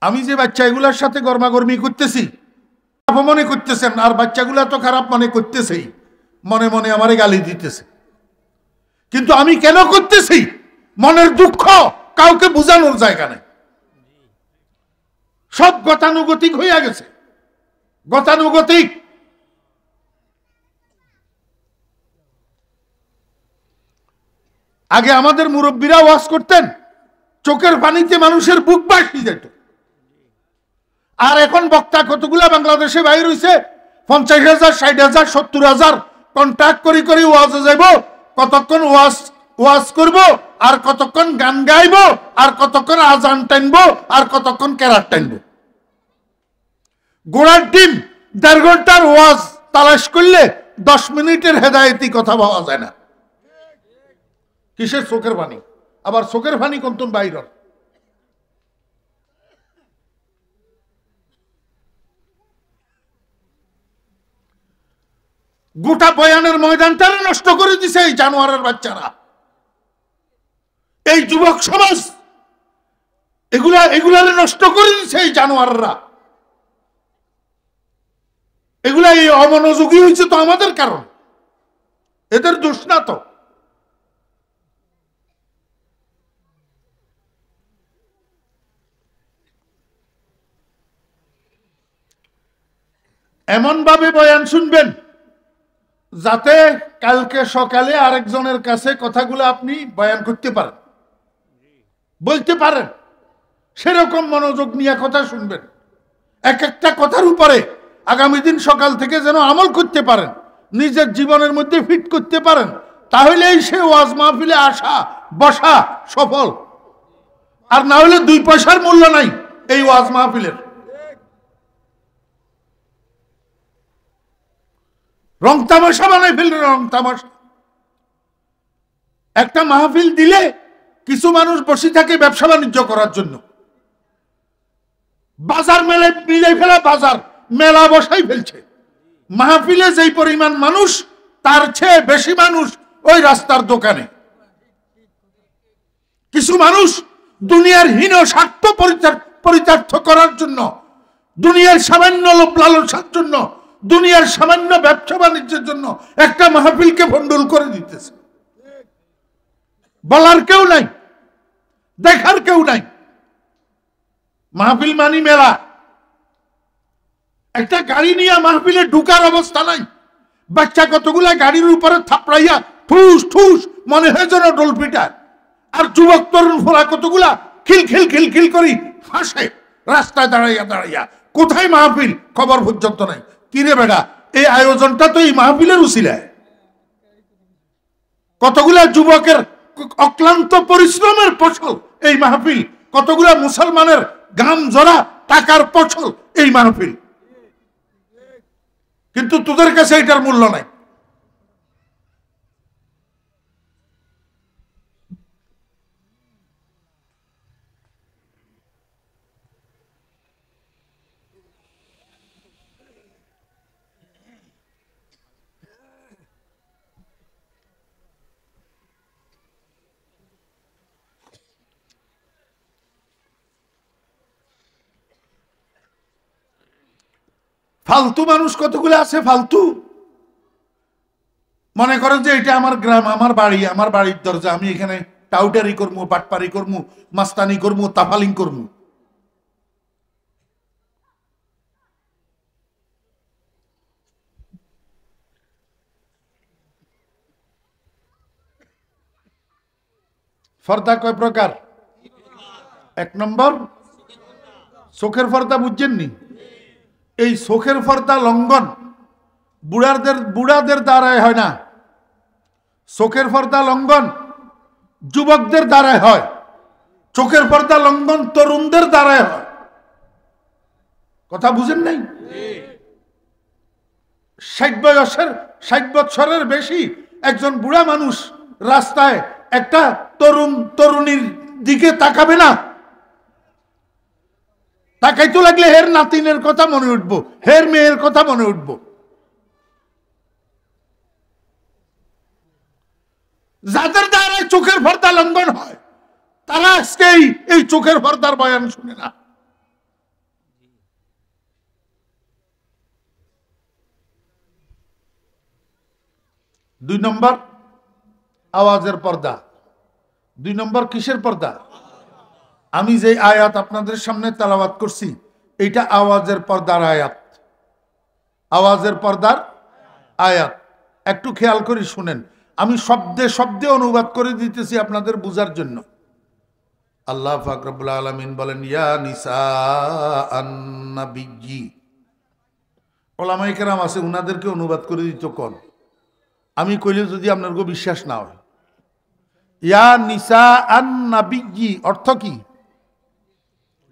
আমি যে বাচ্চা এগুলার সাথে গরমাগরমি করতেছি, মনে করতেছেন, আর বাচ্চাগুলা তো খারাপ মনে করতেছেই, মনে মনে আমারে গালি দিতেছে। কিন্তু আমি কেন করতেছি? মনের দুঃখ কাউকে বোঝানোর জায়গা নেই। সব গতানুগতিক হইয়া গেছে, গতানুগতিক। আগে আমাদের মুরব্বীরা ওয়াজ করতেন, চোখের পানিতে মানুষের বুক ভাসিয়ে যেত। আর এখন বক্তা কতগুলা বাংলাদেশে বাইর হইছে, 50,000 60,000 70,000 কন্ট্রাক্ট করি ওয়াজে যাইব, কতক্ষণ ওয়াজ করব, আর কতক্ষণ গান গাইব, আর কতক্ষণ আজান টানবো, আর কতক্ষণ কেরাত টানবো। গোড়ার ডিম 1.5 ঘন্টার ওয়াজ তালাশ করলে 10 মিনিটের হেদায়েতি কথা পাওয়া যায় না। কিসের চোখের পানি? আবার চোখের পানি কোনতুন বাইর। গোটা বয়ানের ময়দানটারে নষ্ট করে দিছে এই জানোয়ারের বাচ্চারা, এই যুবক সমাজ এগুলারে নষ্ট করে দিছে এই জানোয়াররা। এগুলা এই অমনোযোগী হয়েছে তো আমাদের কারণ, এদের দোষ না তো। এমন ভাবে বয়ান শুনবেন যাতে কালকে সকালে আরেকজনের কাছে কথাগুলো আপনি বয়ান করতে পারেন, বলতে পারেন। সেরকম মনোযোগ নিয়ে কথা শুনবেন। এক একটা কথার উপরে আগামী দিন সকাল থেকে যেন আমল করতে পারেন, নিজের জীবনের মধ্যে ফিট করতে পারেন। তাহলেই সে ওয়াজ মাহফিলে আসা বসা সফল। আর না হলে 2 পয়সার মূল্য নাই এই ওয়াজ মাহফিলের। রং তামাশা বানাই ফেলল, রং তামাশা। একটা মাহফিল দিলে কিছু মানুষ বসে থাকে ব্যবসা বাণিজ্য করার জন্য, বাজার মিলে ফেলা, বাজার মেলা বসাই ফেলছে। মাহফিলে যেই পরিমাণ মানুষ, তার চেয়ে বেশি মানুষ ওই রাস্তার দোকানে। কিছু মানুষ দুনিয়ার হীন স্বার্থ পরিত্যাক্ত করার জন্য, দুনিয়ার সামান্য লোভ লালসার জন্য, দুনিয়ার সামান্য ব্যবসা বাণিজ্যের জন্য একটা মাহফিলকে ভণ্ডুল করে দিতেছে। বলার কেউ নাই, দেখার কেউ নাই। মাহফিল মানি মেলা। একটা গাড়ি নিয়ে মাহফিলে ঢুকার অবস্থা নাই। বাচ্চা কতগুলা গাড়ির উপরে থাপড়াইয়া ঠুস ঠুস মনে হয় যেন ডোলপিটা। আর যুবক তরুণ ফোলা কতগুলা খিল করি ফাঁসে রাস্তায় দাঁড়াইয়া। কোথায় মাহফিল? খবর পর্যন্ত নাই। কিরে বেটা, এই আয়োজনটা তো এই মাহফিলের উছিলায়। কতগুলা যুবকের অক্লান্ত পরিশ্রমের ফসল এই মাহফিল, কতগুলা মুসলমানের গাম জড়া টাকার ফসল এই মাহফিল। কিন্তু তোদের কাছে এটার মূল্য নাই। ফালতু মানুষ কতগুলো আছে, ফালতু মনে করেন যে এটা আমার গ্রাম, আমার বাড়ি, আমার বাড়ির দরজা, আমি এখানে টাউটারি করবো, বাটপারি করবো, মাস্তানি করবো, তাফালিং করবো। পর্দা কয় প্রকার? এক নম্বর চোখের পর্দা, বুঝছেননি? এই চোখের পর্দা লঙ্ঘন বুড়াদের দ্বারাই হয় না, চোখের পর্দা লঙ্ঘন যুবকদের দ্বারাই হয়, চোখের পর্দা লঙ্ঘন তরুণদের দ্বারাই হয়। কথা বুঝেন নাই? 60 বছরের বেশি একজন বুড়া মানুষ রাস্তায় একটা তরুণীর দিকে তাকাবে না। তাকাইতে লাগলে হের নাতিনের কথা মনে উঠবো, হের মেয়ের কথা মনে উঠবো। যাদের দ্বারা চোখের পর্দা লঙ্ঘন হয় তারা আজকে এই চোখের পর্দার বয়ান শুনে না। দুই নম্বর আওয়াজের পর্দা। দুই নম্বর কিসের পর্দা? আমি যে আয়াত আপনাদের সামনে তেলাওয়াত করছি এটা আওয়াজের পর্দার আয়াত, আওয়াজের পর্দার আয়াত। একটু খেয়াল করে শুনেন, আমি শব্দে শব্দে অনুবাদ করে দিতেছি আপনাদের বুঝার জন্য। আল্লাহ পাক রব্বুল আলামিন বলেন, ইয়া নিসাআন নাবিয়্যি। ওলামায়ে কেরাম আছে, উনাদেরকে অনুবাদ করে দিত কোন, আমি কইলে যদি আপনার বিশ্বাস না হয়। ইয়া নিসাআন নাবিয়্যি অর্থ কি?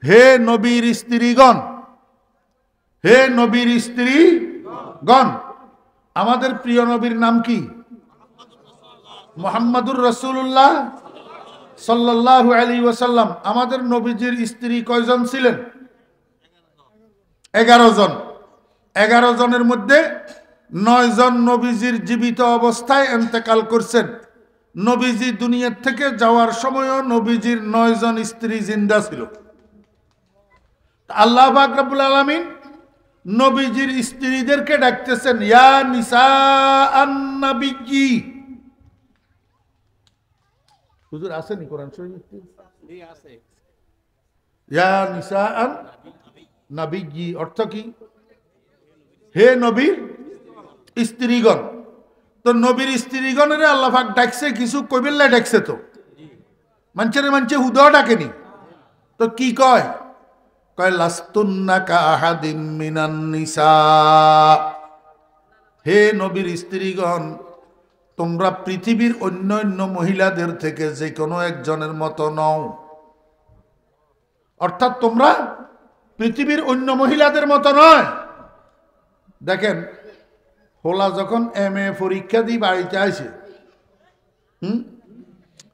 হে নবীর স্ত্রীগণ, হে নবীর স্ত্রীগণ। আমাদের প্রিয় নবীর নাম কি? মুহাম্মাদুর রাসূলুল্লাহ সাল্লাল্লাহু আলাইহি ওয়াসাল্লাম। আমাদের নবীজির স্ত্রী কয়জন ছিলেন? 11 জন। 11 জনের মধ্যে 9 জন নবীজির জীবিত অবস্থায় ইন্তেকাল করছেন। নবীজি দুনিয়ার থেকে যাওয়ার সময়ও নবীজির 9 জন স্ত্রী জিন্দা ছিল। আল্লাহ পাক রব্বুল আলামিন নবীজির স্ত্রীদেরকে ডাকতেছেন, ইয়া নিসাআন নাবিয়্যি। হুজুর আসেনি কোরআন শরীফে? আছে। ইয়া নিসাআন নাবিয়্যি অর্থ কি? হে নবীর স্ত্রীগণ। তো নবীর স্ত্রীগণের আল্লাহ পাক ডাকছে, কিছু কইবেল্লা ডাকছে। তো মানুষে হুদাও ডাকেনি তো কি কয়? কয় লাস্তুন্না কা আহাদিম মিনান নিসা। হে নবীর স্ত্রীগণ, তোমরা পৃথিবীর অন্যান্য মহিলাদের থেকে যে কোনো একজনের মতো নও। অর্থাৎ তোমরা পৃথিবীর অন্য মহিলাদের মতো নয়। দেখেন, হোলা যখন MA পরীক্ষা দিয়ে বাড়িতে আসে,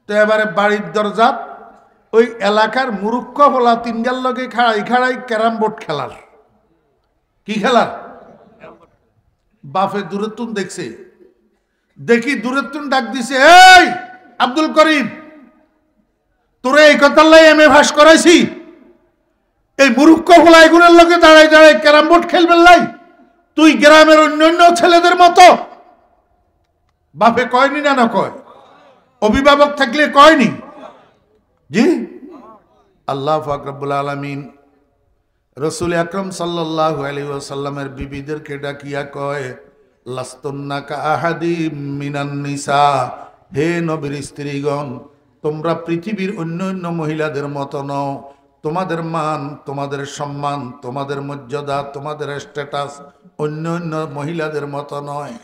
তো এবারে বাড়ির দরজা ওই এলাকার মুরুক্ষ হোলা তিনগার লগে খাড়াই ক্যারাম বোর্ড খেলার। কি খেলার? বাপে দূরেতুন দেখছে, দেখি দূরেতুন ডাক দিছে, এই আব্দুল করিম, তোরে এই কথার লাই MA পাস করাইছি, এই মুরুক্ষ হোলা এগুলোর লগে দাঁড়াই ক্যারাম বোর্ড খেলবেন লাই, তুই গ্রামের অন্যান্য ছেলেদের মতো। বাপে কয়নি না? না কয়? অভিভাবক থাকলে কয়নি? জি। আল্লাহ পাক রব্বুল আলামিন রাসূল আকরাম সাল্লাল্লাহু আলাইহি ওয়াসাল্লামের বিবিদেরকে ডাকিয়া কয়, লাস্তুন্না কা আহাদিম মিনান নিসা। হে নবীর স্ত্রীগণ, তোমরা পৃথিবীর অন্যান্য মহিলাদের মতো নও। তোমাদের মান, তোমাদের সম্মান, তোমাদের মর্যাদা, তোমাদের স্ট্যাটাস অন্যান্য মহিলাদের মতো নয়।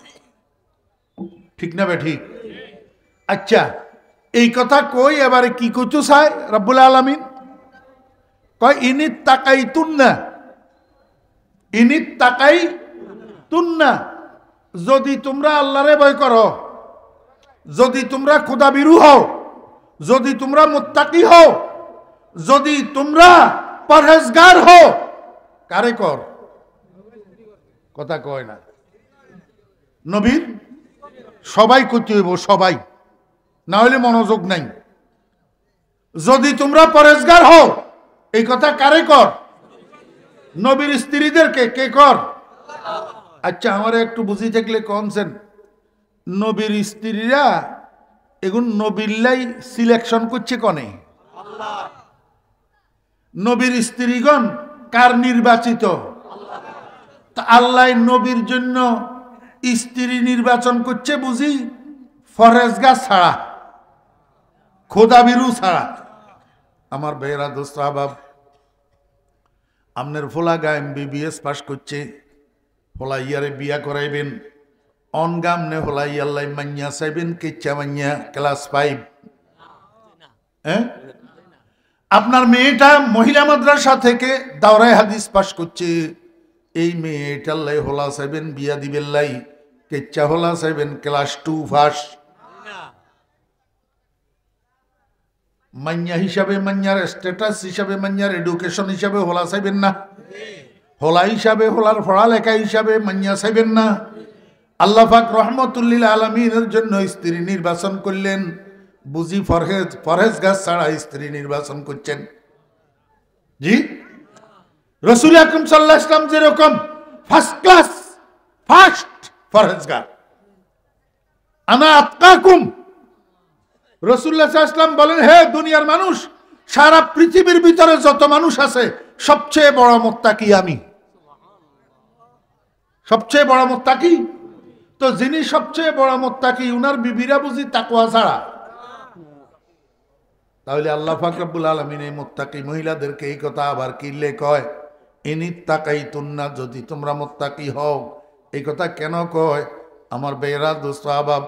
ঠিক না বে ঠিক? আচ্ছা, এই কথা কই এবারে কি করতে চায় রব্বুল আলামিন? কয় ইনিত তাকাইতুন্না, ইনিত তাকাইতুন্না। যদি তোমরা আল্লাহরে ভয় করো, যদি তোমরা খোদাবিরু হও, যদি তোমরা মুত্তাকি হও, যদি তোমরা পরহেজগার হও। কারে কর? কথা কয় না। নবীর সবাই করতে হইব, সবাই, না হলে মনোযোগ নাই। যদি তোমরা পরহেজগার হও, এই কথা কারে কর? নবীর স্ত্রীদেরকে কে কর? আচ্ছা আমার একটু বুঝি থাকলে কনছেন নবীর স্ত্রীরা এগুন নবীল্লাই সিলেকশন করছে কনে নবীর স্ত্রীগণ কার নির্বাচিত তা আল্লাহ নবীর জন্য স্ত্রী নির্বাচন করছে বুঝি ফরেজগা ছাড়া খোদাবিরু ছাড়া আমার বেহরা দোস্ত আহবাব আপনার ফোলাগা MBBS পাস করছে ফোলাইয়ারে বিয়া করাইবেন অনগামনে ফোলাইয়াল্লাই মাইয়া চাইবেন কেচ্চা মাইয়া ক্লাস 5 হ্যাঁ আপনার মেয়েটা মহিলা মাদ্রাসা থেকে দাওরায়ে হাদিস পাস করছে এই মেয়েটাল্লাই হোলা চাইবেন বিয়া দিবেন লাই কেচ্চা হোলা চাইবেন ক্লাস 2 পাস মাইয়া হিসাবে মাইয়ার স্ট্যাটাস হিসাবে মাইয়ার এডুকেশন হিসাবে হোলা চাইবেন না হোলা হিসাবে হোলার পড়ালেখা হিসাবে মাইয়া চাইবেন না আল্লাহ পাক রহমতুল্লিল আলমিনের জন্য স্ত্রী নির্বাচন করলেন বুঝি ফরহেজগার ছাড়া স্ত্রী নির্বাচন করছেন জি রাসূল আকরাম সাল্লাল্লাহু আলাইহি ওয়াসাল্লাম যেরকম ফার্স্ট ক্লাস ফার্স্ট ফরহেজগার আনা আতকাকুম রাসূলুল্লাহ সাল্লাল্লাহু আলাইহি ওয়াসাল্লাম বলেন হে দুনিয়ার মানুষ সারা পৃথিবীর ভিতরে যত মানুষ আছে সবচেয়ে বড় মুত্তাকি আমি সবচেয়ে বড় মুত্তাকি তো যিনি সবচেয়ে বড় মুত্তাকি উনার বিবিরা বুঝি তাকওয়া ছাড়া তাহলে আল্লাহ পাক রব্বুল আলামিন এই মুত্তাকি মহিলাদেরকে এই কথা আবার কিলে কয় ইনিত্তাকাইতুন্না যদি তোমরা মুত্তাকি হও এই কথা কেন কয় আমার বেরা দোস্ত আহবাব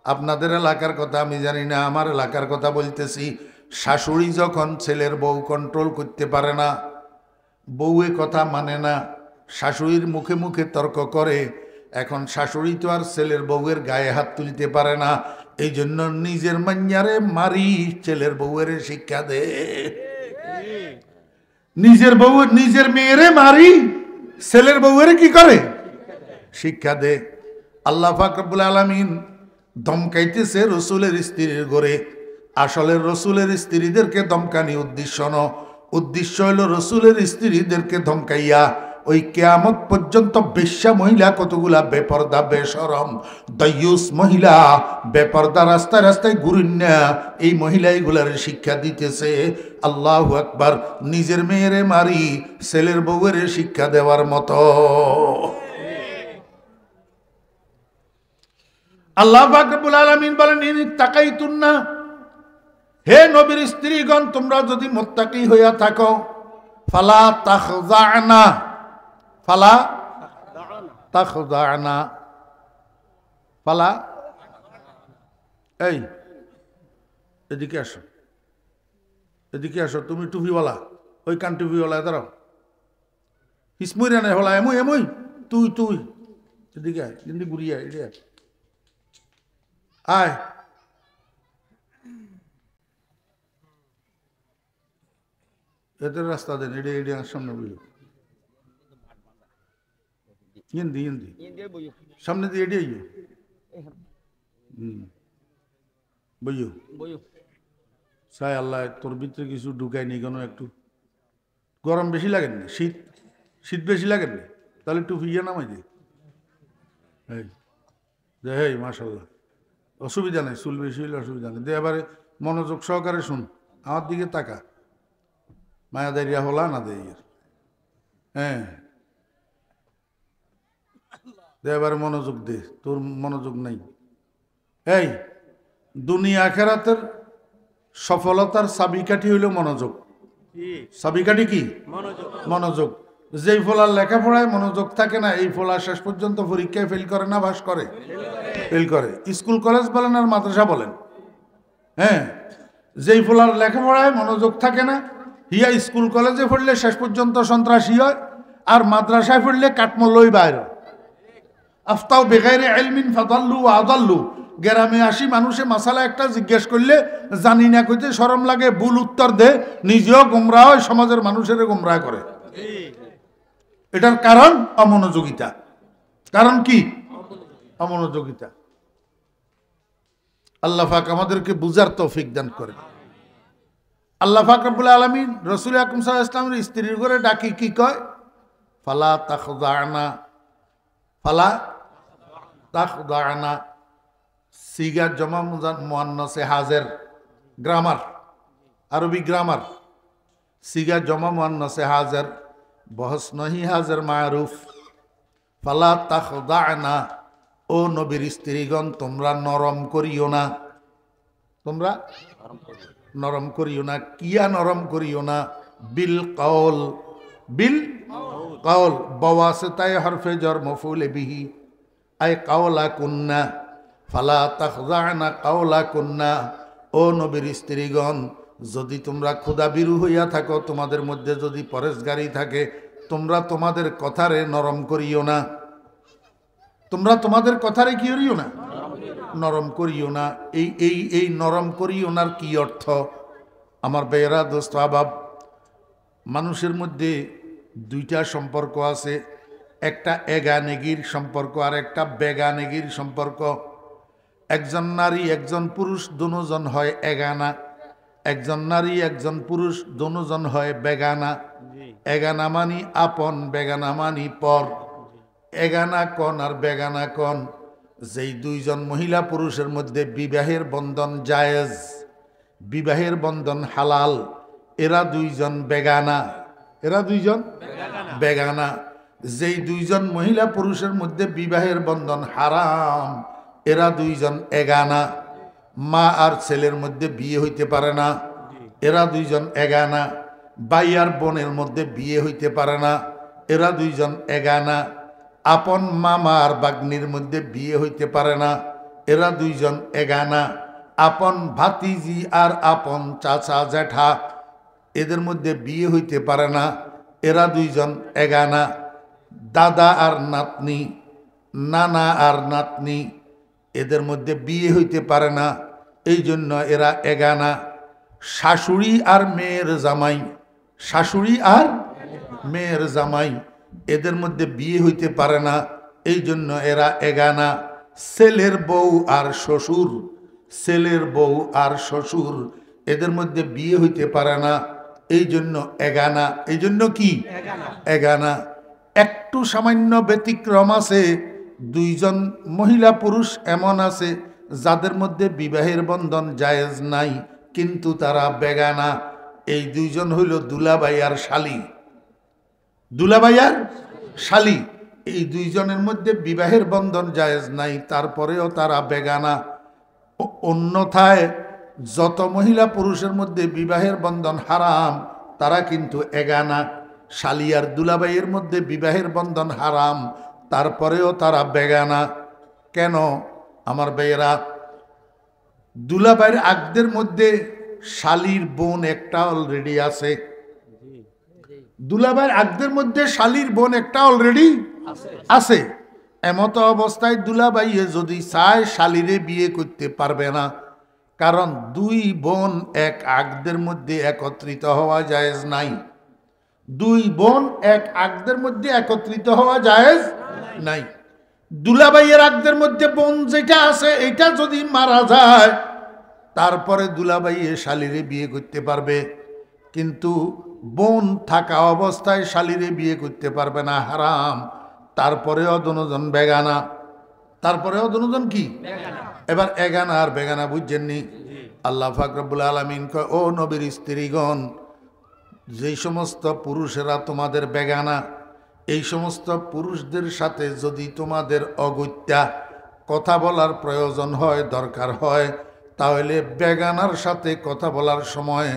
আপনাদের এলাকার কথা আমি জানি না আমার এলাকার কথা বলতেছি শাশুড়ি যখন ছেলের বউ কন্ট্রোল করতে পারে না বউয়ে কথা মানে না শাশুড়ির মুখে মুখে তর্ক করে এখন শাশুড়ি তো আর ছেলের বউয়ের গায়ে হাত তুলতে পারে না এই জন্য নিজের মাইয়ারে মারি ছেলের বউয়ের শিক্ষা দে নিজের মেয়েরে মারি ছেলের বউয়ের কি করে শিক্ষা দে আল্লাহ পাক রব্বুল আলামিন ধমকাইতেছে রসুলের স্ত্রীর ঘরে আসলে রসুলের স্ত্রীদেরকে ধমকানি উদ্দেশ্য হলো রসুলের স্ত্রীদেরকে ধমকাইয়া ওই কিয়ামত পর্যন্ত বেশ্যা মহিলা কতগুলা বেপরদা বেশরম দায়ুস মহিলা বেপরদা রাস্তায় রাস্তায় ঘুরিন না এই মহিলা এগুলার শিক্ষা দিতেছে আল্লাহু আকবার নিজের মেয়েরে মারি ছেলের বউয়ের শিক্ষা দেওয়ার মতো আল্লাহ পাক রব্বুল আলামিন বলেন ইনিত্তাকাইতুন্না হে নবীর স্ত্রীগণ তোমরা যদি মুত্তাকি হইয়া থাকো ফালা তাখযানা ফালা এই এদিকে আসো তুমি টুপিওয়ালা ওই কান টুপিওয়ালা দাঁড়াও হিসমুই রানে হলা এমুই তুই এদিকে আয় কিন্তু ঘুরিয়ে আয় এদের রাস্তা দেন এডে সামনে বুঝো ইন্দি সামনে দিয়ে এডে বুঝো চাই আল্লাহ তোর ভিতরে কিছু ঢুকাই নি কেন একটু গরম বেশি লাগেন না শীত বেশি লাগেন না তাহলে একটু ফিরিয়ে নামাই দে এই মাশাল্লাহ অসুবিধা নেই চুল বেশি হইলে অসুবিধা নেই দে এবারে মনোযোগ সহকারে শুন আমার দিকে তাকা মায়াদারিয়া হলা না দে হ্যাঁ দে এবারে মনোযোগ দে তোর মনোযোগ নাই এই দুনিয়া আখিরাতের সফলতার চাবিকাঠি হইল মনোযোগ চাবিকাঠি কি মনোযোগ যেই ফলার লেখাপড়ায় মনোযোগ থাকে না এই ফলা শেষ পর্যন্ত পরীক্ষায় ফেল করে না পাস করে ফেল করে স্কুল কলেজ বলেন আর মাদ্রাসা বলেন হ্যাঁ যেই ফলার লেখাপড়ায় মনোযোগ থাকে না হিয়া স্কুল কলেজে পড়লে শেষ পর্যন্ত সন্ত্রাসী হয় আর মাদ্রাসায় পড়লে কাঠমল্লই বাইরে আফতাও বেগাইরে ইলমিন ফাদাল্লু ওয়া আদাল্লু গ্রামে আসি মানুষে মাসালা একটা জিজ্ঞেস করলে জানি না কইতে শরম লাগে ভুল উত্তর দে নিজেও গোমরাহ হয় সমাজের মানুষের গোমরাহ করে এটার কারণ অমনোযোগিতা কারণ কি অমনোযোগিতা আল্লাহ পাক আমাদেরকে বুঝার তৌফিক দান করেন আল্লাহ পাক রব্বুল আলামিন রাসূল আকরাম সাল্লাল্লাহু আলাইহি ওয়াসাল্লামের স্ত্রীর ঘরে ডাকি কি কয় ফালা তাখযানা ফালা তাখদানা, সিগা জমা মুয়ান্নাসে হাজের, গ্রামার, আরবি গ্রামার। সিগা জমা মুয়ান্নাসে হাজের, বহস নহি হাজের মারুফ। ফালা তাখদানা, ও নবীর স্ত্রীগণ তোমরা নরম করিও না, তোমরা নরম করিও না। কিয়া নরম করিও না? বিল কওল, বিল কওল, বাওয়াসিতায়ে হরফে জর মফউল বিহি, আই কাওলা কুন্না। ফালা তাখযানা কাওলা কুন্না, ও নবীর স্ত্রীগণ যদি তোমরা ক্ষুধাবিরু হইয়া থাকো, তোমাদের মধ্যে যদি পরেশগারি থাকে, তোমরা তোমাদের কথারে নরম করিও না। তোমরা তোমাদের কথারে কি করিও না? নরম করিও না। এই নরম করিও নার কি অর্থ? আমার বেয়েরা দোস্ত আবাব, মানুষের মধ্যে দুইটা সম্পর্ক আছে, একটা এগানেগির সম্পর্ক আর একটা বেগানেগির সম্পর্ক। একজন নারী একজন পুরুষ দুজন হয় এগানা, একজন নারী একজন পুরুষ দুজন হয় বেগানা। এগানা মানি আপন, বেগানা মানি পর। এগানা কন আর বেগানা কন, যেই দুইজন মহিলা পুরুষের মধ্যে বিবাহের বন্ধন জায়েজ, বিবাহের বন্ধন হালাল, এরা দুইজন বেগানা, এরা দুইজন বেগানা। যেই দুইজন মহিলা পুরুষের মধ্যে বিবাহের বন্ধন হারাম, এরা দুইজন এগানা। মা আর ছেলের মধ্যে বিয়ে হইতে পারে না, এরা দুইজন এগানা। ভাই আর বোনের মধ্যে বিয়ে হইতে পারে না, এরা দুইজন এগানা। আপন মামা আর বাগ্নির মধ্যে বিয়ে হইতে পারে না, এরা দুইজন এগানা। আপন ভাতিজি আর আপন চাচা জ্যাঠা, এদের মধ্যে বিয়ে হইতে পারে না, এরা দুইজন এগানা। দাদা আর নাতনি, নানা আর নাতনি, এদের মধ্যে বিয়ে হইতে পারে না, এই জন্য এরা এগানা। শাশুড়ি আর মেয়ের জামাই, শাশুড়ি আর মেয়ের জামাই, এদের মধ্যে বিয়ে হইতে পারে না, এই জন্য এরা এগানা। ছেলের বউ আর শ্বশুর, ছেলের বউ আর শ্বশুর, এদের মধ্যে বিয়ে হইতে পারে না, এই জন্য এগানা। এই জন্য কি এগানা। একটু সামান্য ব্যতিক্রম আছে, দুইজন মহিলা পুরুষ এমন আছে যাদের মধ্যে বিবাহের বন্ধন জায়েজ নাই, কিন্তু তারা বেগানা। এই দুইজন হইল দুলাভাই আর শালি, দুলাভাই আর শালি। এই দুইজনের মধ্যে বিবাহের বন্ধন জায়েজ নাই, তারপরেও তারা বেগানা। অন্যথায় যত মহিলা পুরুষের মধ্যে বিবাহের বন্ধন হারাম, তারা কিন্তু এগানা। শালি আর দুলাভাইয়ের মধ্যে বিবাহের বন্ধন হারাম, তারপরেও তারা বেগানা। কেন আমার ভাইয়েরা? দুলাভাইয়ের আগদের মধ্যে শালির বোন একটা অলরেডি আছে, দুলাভাইয়ের আগদের মধ্যে শালির বোন একটা অলরেডি আছে। এমত অবস্থায় দুলাভাইয়ে যদি চায়, শালিরে বিয়ে করতে পারবে না, কারণ দুই বোন এক আগদের মধ্যে একত্রিত হওয়া জায়েজ নাই। দুই বোন এক আগদের মধ্যে একত্রিত হওয়া জায়েজ নাই। দুলাভাইয়ের আগদের মধ্যে বোন যেটা আছে, এটা যদি মারা যায়, তারপরে দুলাভাইয়ে শালিরে বিয়ে করতে পারবে, কিন্তু বোন থাকা অবস্থায় শালিরে বিয়ে করতে পারবে না, হারাম। তারপরেও দুজন বেগানা, তারপরেও দুজন কি এবার এগানা আর বেগানা বুঝছেননি? আল্লাহ পাক রব্বুল আলামিন কয়, ও নবীর স্ত্রীগণ, যেই সমস্ত পুরুষেরা তোমাদের বেগানা, এই সমস্ত পুরুষদের সাথে যদি তোমাদের অগত্যা কথা বলার প্রয়োজন হয়, দরকার হয়, তাহলে বেগানার সাথে কথা বলার সময়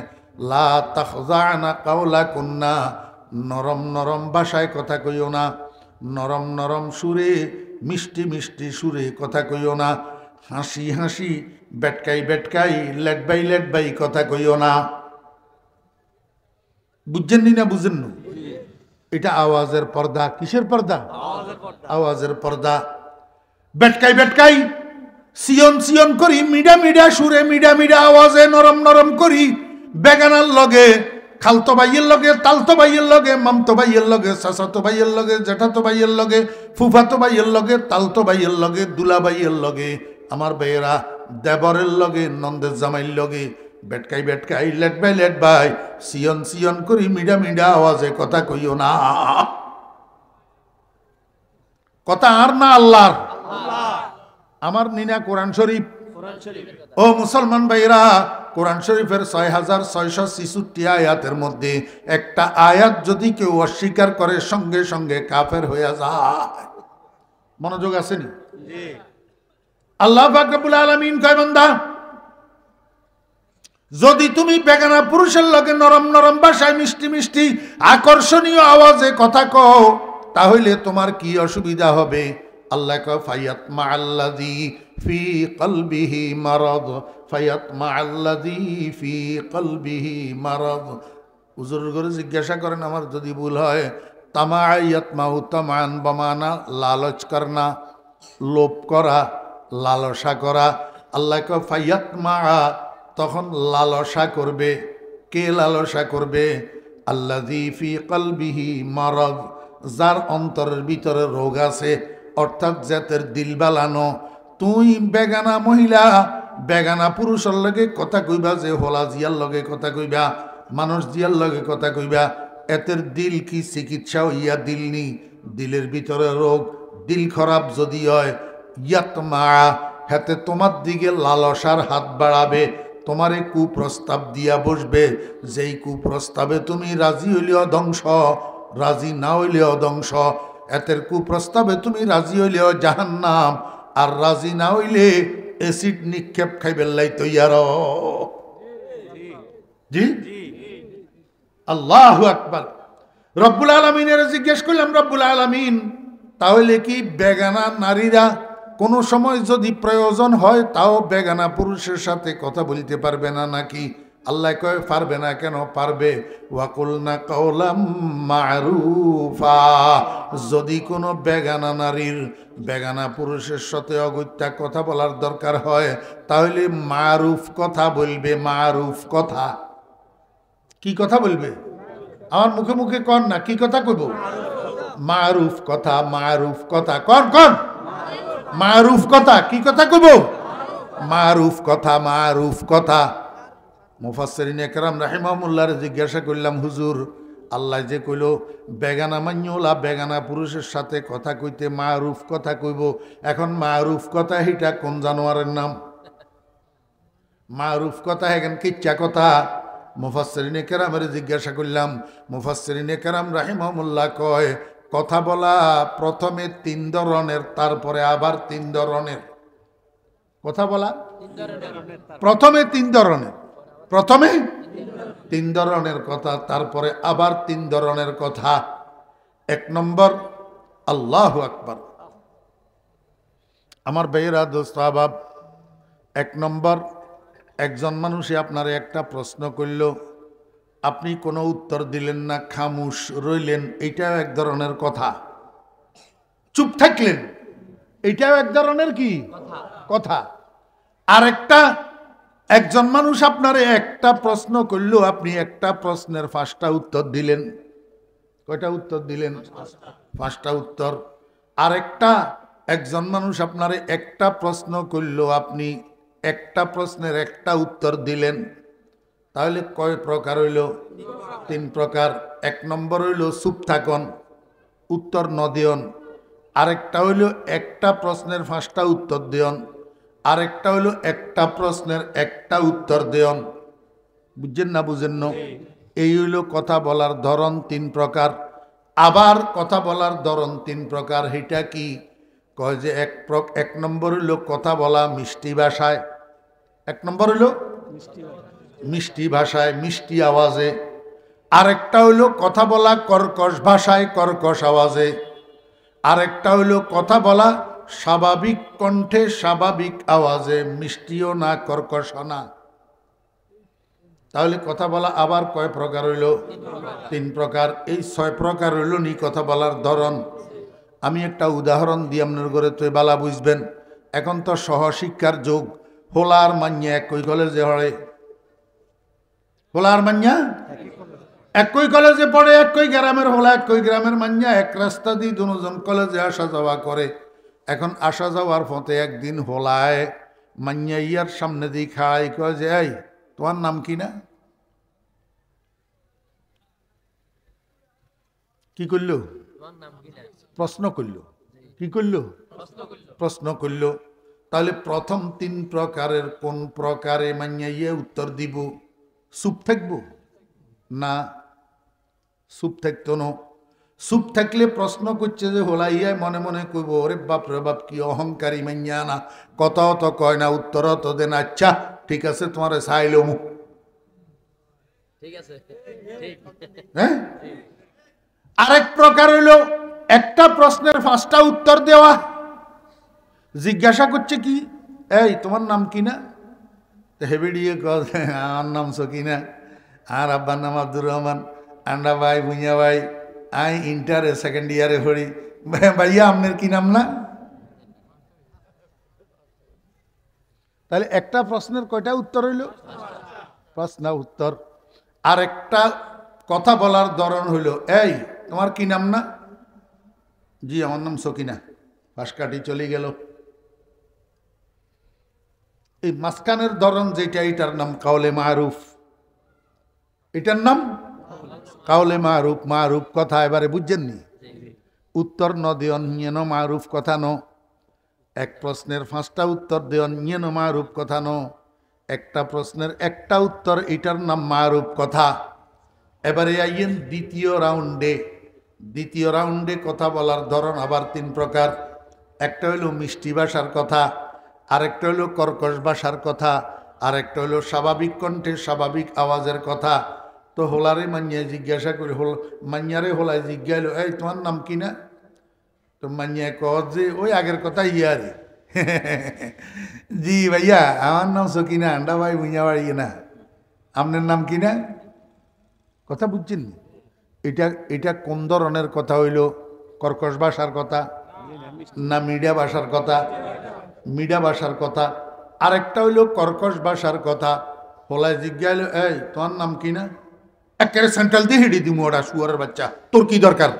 লা তাখযানা কাওলা কুন্না, নরম নরম ভাষায় কথা কইও না, নরম নরম সুরে, মিষ্টি মিষ্টি সুরে কথা কইও না, হাসি হাসি, বেটকাই বেটকাই, লেটবাই লেটবাই কথা কইও না। বুঝছেন না? বুঝেন না? এটা আওয়াজের পর্দা। কিসের পর্দা? আওয়াজের পর্দা। বেটকাই বেটকাই, সিয়ন সিয়ন করি, মিডা মিডা সুরে, মিডা মিডা আওয়াজে, নরম নরম করি, বেগানার লগে, খালতো ভাইয়ের লগে, তালতো ভাইয়ের লগে, মামতো ভাইয়ের লগে, চাচাতো ভাইয়ের লগে, জেঠাতো ভাইয়ের লগে, ফুফাতো ভাইয়ের লগে, তালতো ভাইয়ের লগে, দুলা ভাইয়ের লগে, আমার ভাইয়েরা দেবরের লগে, নন্দের জামাইয়ের লগে বেটকাই বেটকাই, লেট বাই লেট বাই, সিয়ন সিয়ন করি, মিডা মিডা আওয়াজে কথা কইও না। কথা আর না আল্লাহর? আমার নিনা কোরআন শরীফ। ও মুসলমান ভাইরা, কোরআন শরীফের 6666 আয়াতের মধ্যে একটা আয়াত যদি কেউ অস্বীকার করে সঙ্গে সঙ্গে কাফের হয়ে যায়। মনোযোগ আসেনি? আল্লাহ পাক রব্বুল আলামিন কয়, বান্দা যদি তুমি বেগানা পুরুষের লগে নরম নরম ভাষায় মিষ্টি মিষ্টি আকর্ষণীয় আওয়াজে কথা কও, তাহলে তোমার কি অসুবিধা হবে? আল্লাহ কয়, ফায়াতমা আল্লাযী ফি কলবিহি মারাদ, ফায়াতমা আল্লাযী ফি কলবিহি মারাদ। হুজুর করে জিজ্ঞাসা করেন, আমার যদি ভুল হয়, তামা ইয়াতমাউ তামান বামানা লালচ করনা, লোভ করা, লালসা করা। আল্লাহ কয় ফায়াতমা, তখন লালসা করবে। কে লালসা করবে? আল্লাযী ফি কলবিহি মারাদ, যার অন্তরের ভিতরে রোগ আছে, অর্থাৎ জাতের দিল বালানো। তুই বেগানা মহিলা বেগানা পুরুষের লগে কথা কইবা, যে হোলা জিয়ার লগে কথা কইবা, মানুষ জিয়ার লগে কথা কইবা, এতের দিল কি চিকিৎসা হইয়া দিল নি? দিলের ভিতরে রোগ, দিল খারাপ যদি হয়, ইয়াতমা, হাতে তোমার দিকে লালসার হাত বাড়াবে, তোমারে কুপ্রস্তাব দিয়া বসবে। যেই কুপ্রস্তাবে তুমি রাজি হইলেও ধ্বংস, রাজি না হইলেও ধ্বংস। এতের কুপ্রস্তাবে তুমি রাজি হইলেও জাহান্নাম, আর রাজি না হইলে এসিড নিক্ষেপ খাইবে লাই তৈয়ার। জি, আল্লাহু আকবার। রব্বুল আলামিনের জিজ্ঞেস করলাম, রব্বুল আলামিন তাহলে কি বেগানা নারীরা কোনো সময় যদি প্রয়োজন হয় তাও বেগানা পুরুষের সাথে কথা বলতে পারবে না নাকি? আল্লাহ কয়, পারবে না কেন? পারবে। ওয়াকুলনা কাওলাম মারুফা, যদি কোনো বেগানা নারীর বেগানা পুরুষের সাথে অগত্যা কথা বলার দরকার হয়, তাহলে মারুফ কথা বলবে। মারুফ কথা, কি কথা বলবে? আমার মুখে মুখে কর না, কি কথা কইব? মারুফ কথা। মারুফ কথা কর কর, মারুফ কথা। কি কথা কইব? মারুফ কথা। মারুফ কথা। মুফাসসিরিন একরাম রাহিমাহুল্লাহর জিজ্ঞাসা করলাম, হুজুর আল্লাহ যে কইল বেগানা মান্যলা বেগানা পুরুষের সাথে কথা কইতে মারুফ কথা কইব, এখন মারুফ কথা এটা কোন জানোয়ারের নাম? মারুফ কথা এখন কিচ্ছা কথা? মুফাসসিরিন কেরামের জিজ্ঞাসা করলাম, মুফাসসিরিন কেরাম রাহিমাহুল্লাহ কয়, কথা বলা প্রথমে 3 ধরনের, তারপরে আবার 3 ধরনের। কথা বলা প্রথমে 3 ধরনের, প্রথমে 3 ধরনের কথা, তারপরে আবার 3 ধরনের কথা। 1 নম্বর, আল্লাহু আকবার। আমার ভাইয়েরা, দোস্ত আহবাব, 1 নম্বর, একজন মানুষে আপনার একটা প্রশ্ন করল, আপনি কোনো উত্তর দিলেন না, খামুশ রইলেন, এইটাও এক ধরনের কথা। চুপ থাকলেন, এইটাও এক ধরনের কি কথা। আরেকটা, একজন মানুষ আপনারে একটা প্রশ্ন করলো, আপনি একটা প্রশ্নের 5টা উত্তর দিলেন। কয়টা উত্তর দিলেন? 5টা উত্তর। আরেকটা, একজন মানুষ আপনারে একটা প্রশ্ন করলো, আপনি একটা প্রশ্নের একটা উত্তর দিলেন। তাহলে কয় প্রকার হইল? 3 প্রকার। 1 নম্বর হইল চুপ থাকন, উত্তর ন দিয়ন। আরেকটা হইল একটা প্রশ্নের 5টা উত্তর দেয়ন। আরেকটা হইল একটা প্রশ্নের একটা উত্তর দেয়ন। বুঝছেন না? বুঝেন না? এই হইল কথা বলার ধরন 3 প্রকার। আবার কথা বলার ধরন 3 প্রকার। এটা কি? কয় যে 1 নম্বর হইল কথা বলা মিষ্টি ভাষায়। 1 নম্বর হইল মিষ্টি ভাষায়, মিষ্টি আওয়াজে। আরেকটা হইল কথা বলা কর্কশ ভাষায়, কর্কশ আওয়াজে। আরেকটা হইল কথা বলা স্বাভাবিক কণ্ঠে, স্বাভাবিক আওয়াজে, মিষ্টিও না কর্কশ না। তাহলে কথা বলা আবার কয় প্রকার হইল? 3 প্রকার। এই 6 প্রকার হইল নি কথা বলার ধরন। আমি একটা উদাহরণ দিই আপনার ঘরে, তো বালা বুঝবেন। এখন তো সহশিক্ষার যুগ। হোলার মান্যা একই কলেজে পড়ে, হোলার মান্যা একই কলেজে পড়ে, একই গ্রামের হোলা, একই গ্রামের মান্যা, এক রাস্তা দিয়ে দুজন কলেজে আসা যাওয়া করে। এখন আসা যাওয়ার পথে একদিন হোলায় মান্যা ইয়ার সামনে দিয়ে খায়, কয় যে, এই তোমার নাম কি না? কি করল? প্রশ্ন করল। কি কি করল? প্রশ্ন করল। তাহলে প্রথম 3 প্রকারের কোন প্রকারে মাইয়াইয়ে উত্তর দিব? চুপ থাকব না? চুপ থাকতো না। চুপ থাকলে প্রশ্ন করছে যে হোলাইয়ায় মনে মনে কইব, ওরে বাপ রে বাপ, কি অহংকারী মাইয়া না, কথাও তো কয় না, উত্তরও তো দেন। আচ্ছা ঠিক আছে, তোমার চাইল মুখ। হ্যাঁ, আরেক প্রকার হইল একটা প্রশ্নের 5টা উত্তর দেওয়া। জিজ্ঞাসা করছে কি, এই তোমার নাম কি না? হেবিডিয়ে আমার নাম সকিনা, আর আব্বার নাম আব্দুর রহমান, আন্ডা ভাই ভুইয়া ভাই, আই ইন্টারে 2nd ইয়ারে পড়ি। ভাইয়া আপনার কি নাম না? তাহলে একটা প্রশ্নের কয়টা উত্তর হইল? 5টা উত্তর। আর একটা কথা বলার ধরন হইল, এই তোমার কি নাম না? জি আমার নাম সকিনা। পাশ কাটি চলে গেল। এই মাঝখানের ধরন যেটা, এটার নাম কাউলে মারুফ। এটার নাম কাউলে মারুফ। মারুফ কথা এবারে বুঝছেননি? উত্তর ন দেন নিয়েন মারুফ কথা ন। এক প্রশ্নের 5টা উত্তর দেন নিয়েন মারুফ কথা ন। একটা প্রশ্নের একটা উত্তর, এটার নাম মারুফ কথা। এবারে আইয়েন দ্বিতীয় রাউন্ডে। দ্বিতীয় রাউন্ডে কথা বলার ধরন আবার 3 প্রকার। একটা হইল মিষ্টি ভাষার কথা, আরেকটা হইল কর্কশ ভাষার কথা, আরেকটা হইল স্বাভাবিক কণ্ঠে স্বাভাবিক আওয়াজের কথা। তো হোলারে মান্যায় জিজ্ঞাসা করি, মান্যারে হোলায় জিজ্ঞাসা, এই তোমার নাম কি না? তো মান্যায় কহ যে ওই আগের কথা ইয়ারে। জি ভাইয়া আমার নাম সকিনা, আন্ডা ভাই ভুইয়া বাড়ি না। আপনার নাম কি না? কথা বুঝছেন? এটা এটা কোন ধরনের কথা হইল? কর্কশ ভাষার কথা না মিডিয়া ভাষার কথা? মিডিয়া ভাষার কথা। আরেকটা হইল কর্কশ ভাষার কথা। হোলায় জিজ্ঞাসা, এই তোমার নাম কি না? একেবারে সেন্ট্রাল দিয়ে হিড়ি দিমু, ওটা শুয়ারের বাচ্চা, তোর কি দরকার?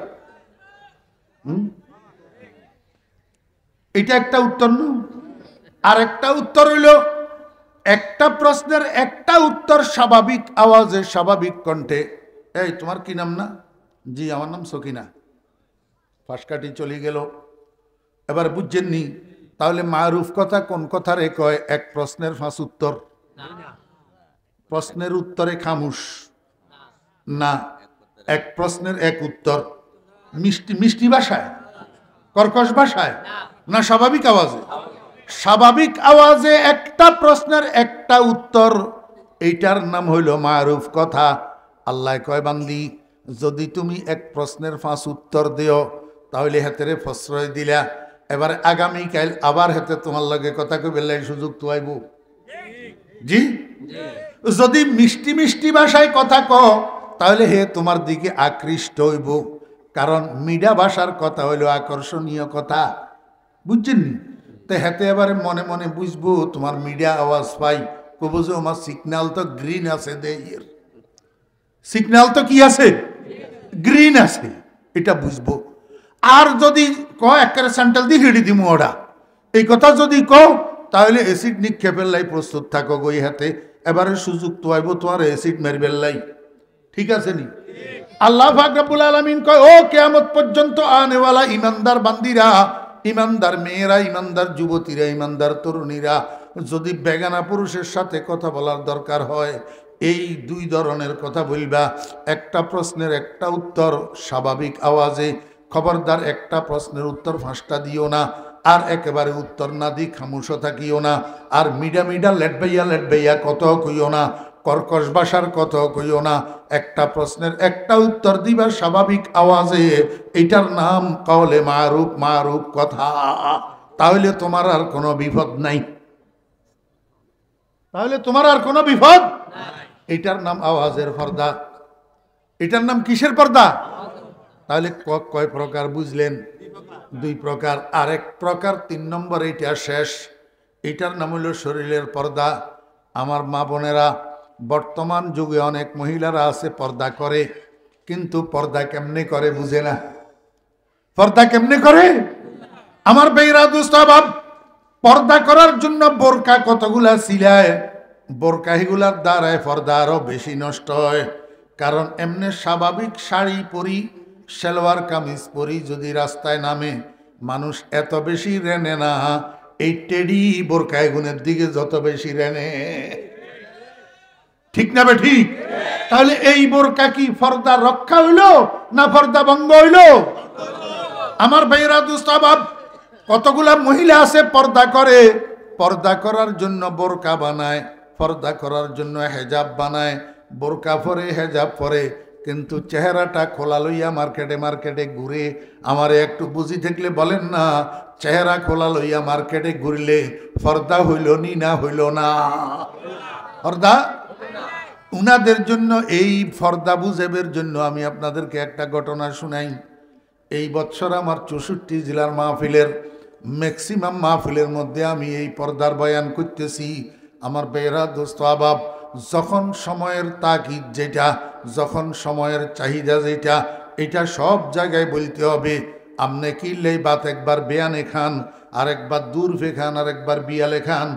এটা একটা উত্তর না। আর একটা উত্তর হইল একটা প্রশ্নের একটা উত্তর স্বাভাবিক আওয়াজে স্বাভাবিক কণ্ঠে, এই তোমার কি নাম না? জি আমার নাম সকিনা। পাশ কাটি চলে গেল। এবার বুঝছেননি? তাহলে মারুফ কথা কোন কথা রে কয়? এক প্রশ্নের 5 উত্তর। প্রশ্নের উত্তরে খামুশ না, এক প্রশ্নের 1 উত্তর। মিষ্টি মিষ্টি ভাষায়, কর্কশ ভাষায় না স্বাভাবিক আওয়াজে? স্বাভাবিক আওয়াজে একটা প্রশ্নের একটা উত্তর, এইটার নাম হইল মারুফ কথা। আল্লাহ কয়, বান্দি যদি তুমি এক প্রশ্নের 5 উত্তর দিও তাহলে হেতেরে প্রশ্রয় দিলা, এবার আগামীকাল আবার হেতে তোমার লগে কথা কই বেলায় সুযোগ তো আইব। জি, যদি মিষ্টি মিষ্টি ভাষায় কথা কও তাহলে হে তোমার দিকে আকৃষ্ট হইব, কারণ মিডা ভাষার কথা হইল আকর্ষণীয় কথা। বুঝছেন? তো হেতে এবারে মনে মনে বুঝবো তোমার মিডিয়া আওয়াজ পাই, কব যে আমার সিগন্যাল তো গ্রিন আছে, সিগন্যাল তো কি আছে? গ্রিন আছে, এটা বুঝবো। আর যদি কয় একেবারে সেন্ট্রাল দিয়ে হিড়ি দিমু ওরা, এই কথা যদি কও তাহলে অ্যাসিড নিক্ষেপের লাই প্রস্তুত থাকো গই হাতে, এবারে সুযোগ তো আইব তোমার অ্যাসিড মেরবেল লাই। ঠিক আছে নি? আল্লাহ পাক রব্বুল আলামিন কয়, ও কিয়ামত পর্যন্ত আনেওয়ালা ইমানদার বান্দিরা, ইমানদার মেয়েরা, ইমানদার যুবতীরা, ইমানদার তরুণীরা, যদি বেগানা পুরুষের সাথে কথা বলার দরকার হয় এই 2 ধরনের কথা বলবা। একটা প্রশ্নের একটা উত্তর স্বাভাবিক আওয়াজে। খবরদার একটা প্রশ্নের উত্তর 5টা দিও না, আর একেবারে উত্তর না দি খামুশ থাকিও না। আর মিডা মিডা লেট ভাইয়া কত কইও না, কর্কশ ভাষার কত কইও না। একটা প্রশ্নের একটা উত্তর দিবা স্বাভাবিক আওয়াজে, এটার নাম কাউলে মারুফ, মারুফ কথা। তাহলে তোমার আর কোনো বিপদ নাই, তাহলে তোমার আর কোনো বিপদ নাই। এটার নাম আওয়াজের পর্দা। এটার নাম কিসের পর্দা? তাহলে কয় প্রকার বুঝলেন? 2 প্রকার। আরেক প্রকার 3 নম্বর, এটা শেষ। এটার নাম হলো শরীরের পর্দা। আমার মা বোনেরা, বর্তমান যুগে অনেক মহিলারা আছে পর্দা করে, কিন্তু পর্দা কেমনে করে বুঝে না। পর্দা কেমনে করে? আমার বেইরা দোস্ত বাপ, পর্দা করার জন্য বোরকা কতগুলা সিলায়, বোরকা এগুলার দ্বারায় পর্দা আরো বেশি নষ্ট হয়। কারণ এমনি স্বাভাবিক শাড়ি পরি, সালোয়ার কামিজ পরি যদি রাস্তায় নামে, মানুষ এত বেশি রেনে না এই টেডি বোরকায় গুণের দিকে যত বেশি রেনে। ঠিক না বে ঠিক? তাহলে এই বোরকা কি পর্দা রক্ষা হইলো না পর্দা ভঙ্গ হইলো? আমার ভাইরা দুস্তাবাব, কতগুলা মহিলা আছে পর্দা করে, পর্দা করার জন্য বোরকা বানায়, পর্দা করার জন্য হেজাব বানায়, বোরকা পরে হেজাব পরে, কিন্তু চেহারাটা খোলা লইয়া মার্কেটে মার্কেটে ঘুরে। আমারে একটু বুঝি থাকলে বলেন না, চেহারা খোলা লইয়া মার্কেটে ঘুরলে পর্দা হইল নি না হইল না? পর্দা উনাদের জন্য, এই পর্দা বুঝেবের জন্য আমি আপনাদেরকে একটা ঘটনা শুনাই। এই বছর আমার 64 জেলার মাহফিলের ম্যাক্সিমাম মাহফিলের মধ্যে আমি এই পর্দার বয়ান করতেছি। আমার বেরা দোস্ত আবাব, যখন সময়ের তাগিদ যেটা, যখন সময়ের চাহিদা যেটা, এটা সব জায়গায় বলতে হবে। আমনে কিনলেই বাত একবার বেয়ানে খান, আরেকবার দূরফে খান, আরেকবার বিয়ালে খান,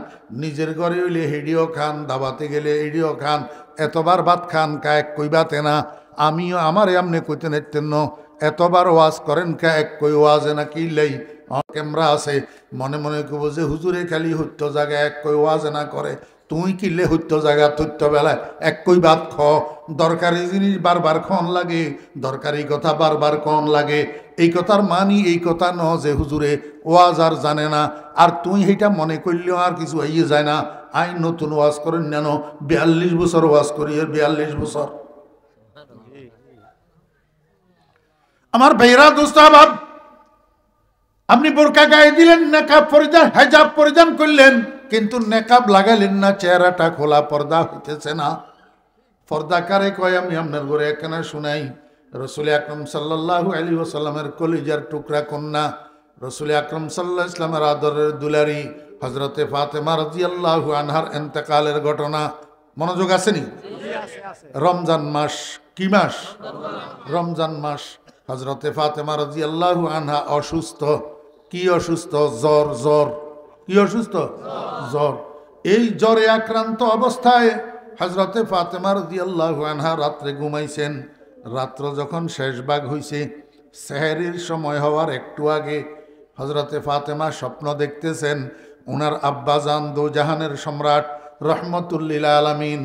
নিজের ঘরে হইলে হেডিও খান, দাবাতে গেলে এডিও খান, এতবার ভাত খান কায়েক কই বাতে না। আমিও আমারে আমনে কইতে নেতেন এতবার ওয়াজ করেন কা এক কই ওয়াজে না কিনলেই ক্যামেরা আছে, মনে মনে কব যে হুজুরে খালি হত্য জায়গায় এক কই ওয়াজে না করে, তুই কিনলে হত্য জায়গা তথ্য বেলায় এক কই ভাত খ। দরকারি জিনিস বারবার খন লাগে, দরকারি কথা বারবার কন লাগে। এই কথার মানি এই কথা ন যে হুজুরে ওয়াজ আর জানে না, আর তুই সেইটা মনে করলেও আর কিছু হইয়ে যায় না। আই নতুন ওয়াজ করেন জানো, 42 বছর ওয়াজ করি, 42 বছর। আমার ভাইরা দোস্ত আবাব, আপনি বোরকা গায়ে দিলেন, নেকাব পরিধান হেজাব পরিধান করলেন, কিন্তু নেকাব লাগাইলেন না, চেহারাটা খোলা, পর্দা হইতেছে না। পর্দা কারে কয় আমি আপনার ঘরে একখানা শুনাই। রসুল আকরম সাল্লাল্লাহু আলাইহি ওয়াসাল্লামের কলিজার টুকরা কন্যা, রসুল আকরম সাল্লাল্লাহু আলাইহি ওয়াসাল্লামের আদরের দুলারি হযরতে ফাতেমা রাদিয়াল্লাহু আনহার ইন্তেকালের ঘটনা মনোযোগ আসেনি? রমজান মাস, কি মাস? রমজান মাস। হযরতে ফাতেমা রাদিয়াল্লাহু আনহা অসুস্থ। কি অসুস্থ? জ্বর। জ্বর কি অসুস্থ? জ্বর। এই জ্বরে আক্রান্ত অবস্থায় হযরতে ফাতেমা রাদিয়াল্লাহু আনহা রাত্রে ঘুমাইছেন। রাত্র যখন শেষ ভাগ হইছে, সেহরির সময় হওয়ার একটু আগে হযরতে ফাতেমা স্বপ্ন দেখতেছেন ওনার আব্বাজান দোজাহানের সম্রাট রহমতুল্লিল আলামিন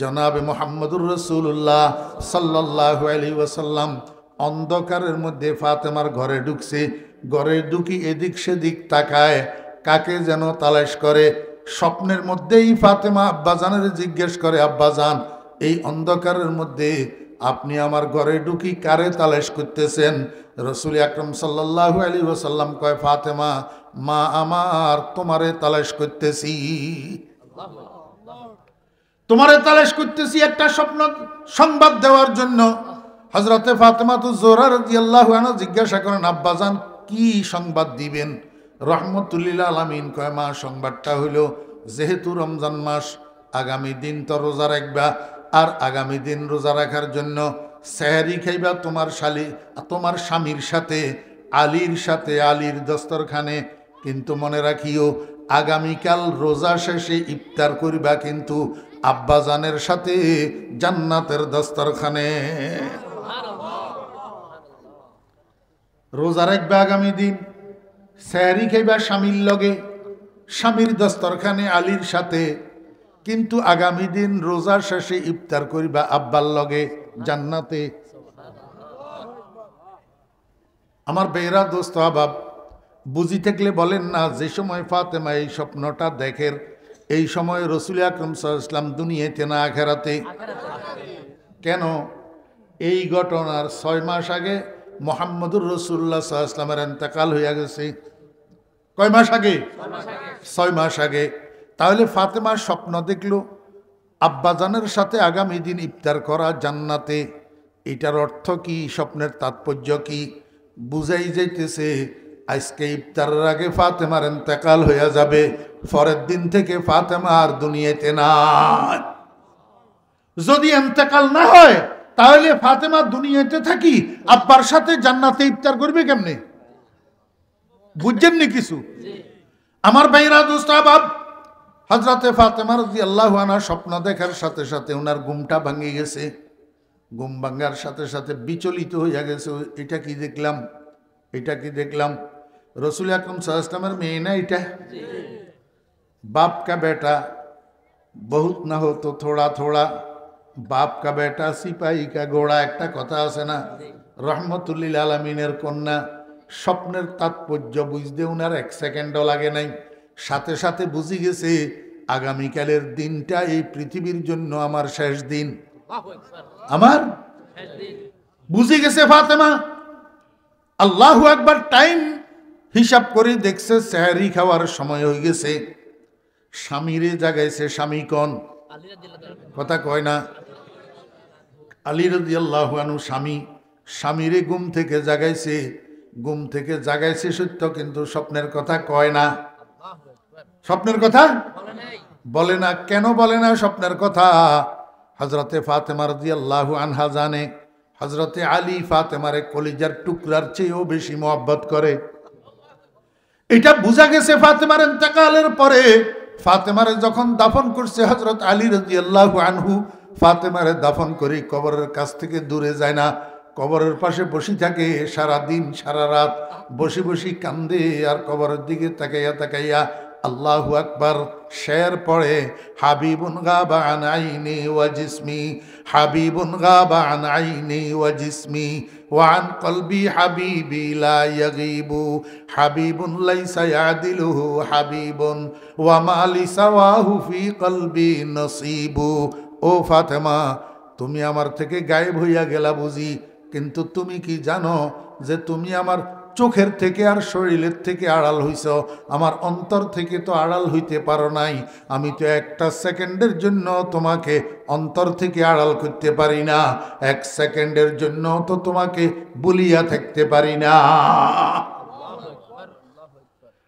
জনাবে মুহাম্মদুর রাসূলুল্লাহ সাল্লাল্লাহু আলাইহি ওয়াসাল্লাম অন্ধকারের মধ্যে ফাতেমার ঘরে ঢুকছে। ঘরে ঢুকি এদিক সেদিক তাকায়, কাকে যেন তালাশ করে। স্বপ্নের মধ্যেই ফাতেমা আব্বাজানের জিজ্ঞেস করে, আব্বাজান এই অন্ধকারের মধ্যে আপনি আমার ঘরে ঢুকি কারে তালাশ করতেছেন? রসুল আকরম সাল্লাল্লাহু আলাইহি ওয়াসাল্লাম কয়, ফাতেমা মা আমার তোমারে তালাশ করতেছি, তোমারে তালাশ করতেছি একটা স্বপ্ন সংবাদ দেওয়ার জন্য। হযরতে ফাতেমা তো জোহরা রাদিয়াল্লাহু আনহা জিজ্ঞাসা করেন, আব্বাজান কি সংবাদ দিবেন? রহমতুল্লিল আলামিন কয়, মা সংবাদটা হইল যেহেতু রমজান মাস, আগামী দিন তো রোজা রাখবা, আর আগামী দিন রোজা রাখার জন্য সেহরি খাইবা তোমার স্বামীর সাথে, আলীর সাথে, আলীর দস্তরখানে। কিন্তু মনে রাখিও আগামীকাল রোজা শেষে ইফতার করিবা কিন্তু আব্বাজানের সাথে জান্নাতের দস্তরখানে। রোজা রাখবা আগামী দিন, সেহরি খাইবা স্বামীর লগে, স্বামীর দস্তরখানে আলীর সাথে, কিন্তু আগামী দিন রোজা শেষে ইফতার করিবা আব্বার লগে জান্নাতে। আমার বেরা দোস্ত আবাব, বুঝি থাকলে বলেন না, যে সময় ফাতেমা এই স্বপ্নটা দেখের, এই সময় রসুল আকরম সাল্লাল্লাহু আলাইহি ওয়াসাল্লাম দুনিয়াতে না আখিরাতে? কেন? এই ঘটনার 6 মাস আগে মুহাম্মদুর রাসূলুল্লাহ সাল্লাল্লাহু আলাইহি ওয়াসাল্লামের ইন্তেকাল হইয়া গেছে। কয় মাস আগে? 6 মাস আগে। তাহলে ফাতেমা স্বপ্ন দেখলো আব্বাজানের সাথে আগামী দিন ইফতার করা জান্নাতে। এটার অর্থ কি? স্বপ্নের তাৎপর্য কি? বুঝাই যাইতেছে আজকে ইফতারের আগে ফাতেমার ইন্তেকাল হইয়া যাবে, পরের দিন থেকে ফাতেমা আর দুনিয়াতে নাই। যদি ইন্তেকাল না হয় তাহলে ফাতেমা দুনিয়াতে থাকি আব্বার সাথে জান্নাতে ইফতার করবে কেমনে? বুঝছেন নি কিছু? আমার ভাইরা দোস্ত আবাব, হযরতে ফাতেমা রাদিয়াল্লাহু আনহা স্বপ্ন দেখার সাথে সাথে ওনার ঘুমটা ভাঙে গেছে। ঘুম ভাঙার সাথে সাথে বিচলিত হইয়া গেছে, এটা কি দেখলাম, এটা কি দেখলাম। रसूल अकरम सल्लल्लाहु अलैहि वसल्लम मेয়ে ना এটা बाप का बेटा बहुत ना हो तो थोड़ा थोड़ा बाप का बेटा सिपाही का घोड़ा একটা কথা আছে না রহমতুল্লিল আলামিনের কন্যা স্বপ্নের তাৎপর্য বুঝতে উনার এক সেকেন্ডও লাগে নাই সাথে সাথে বুঝি গেছে আগামীকালের দিনটা এই পৃথিবীর জন্য আমার শেষ দিন আমার বুঝি গেছে ফাতেমা আল্লাহু আকবার টাইম হিসাব করে দেখছে সেহরি খাওয়ার সময় হয়ে গেছে স্বামীরে জাগাইছে স্বামী কোন কথা কয় না আলী রাদিয়াল্লাহু আনহু স্বামীরে ঘুম থেকে জাগাইছে সত্য কিন্তু স্বপ্নের কথা কয় না স্বপ্নের কথা বলে না কেন বলে না স্বপ্নের কথা হযরতে ফাতেমা রাদিয়াল্লাহু আনহা জানে হযরতে আলী ফাতেমারে কলিজার টুকরার চেয়েও বেশি মহব্বত করে এটা বুঝা গেছে ফাতেমার ইন্তেকালের পরে ফাতেমারে যখন দাফন করছে হযরত আলী রাদিয়াল্লাহু আনহু ফাতেমারে দাফন করে কবরের কাছ থেকে দূরে যায় না কবরের পাশে বসে থাকে সারা দিন সারা রাত বসে বসে কান্দে আর কবরের দিকে তাকাইয়া আল্লাহু আকবার শের পড়ে হাবিবুন গাবা আন আইনি ওয়া জিসমি হাবিবুন গাবা আন আইনি ওয়া জিসমি ওয়া আন কলবি হাবিবি লা ইয়াগিবু হাবিবুন লাইসা ইয়াদিলুহু হাবিবুন ওয়া মা লিসাওয়াহু ফি কলবি নসিবু ও ফাতেমা তুমি আমার থেকে গায়েব হইয়া গেলা বুঝি কিন্তু তুমি কি জানো যে তুমি আমার চোখের থেকে আর শরীরের থেকে আড়াল হইছ আমার অন্তর থেকে তো আড়াল হইতে পারো নাই আমি তো একটা সেকেন্ডের জন্য তোমাকে অন্তর থেকে আড়াল করতে পারি না এক সেকেন্ডের জন্য তো তোমাকে বলিয়া থাকতে পারি না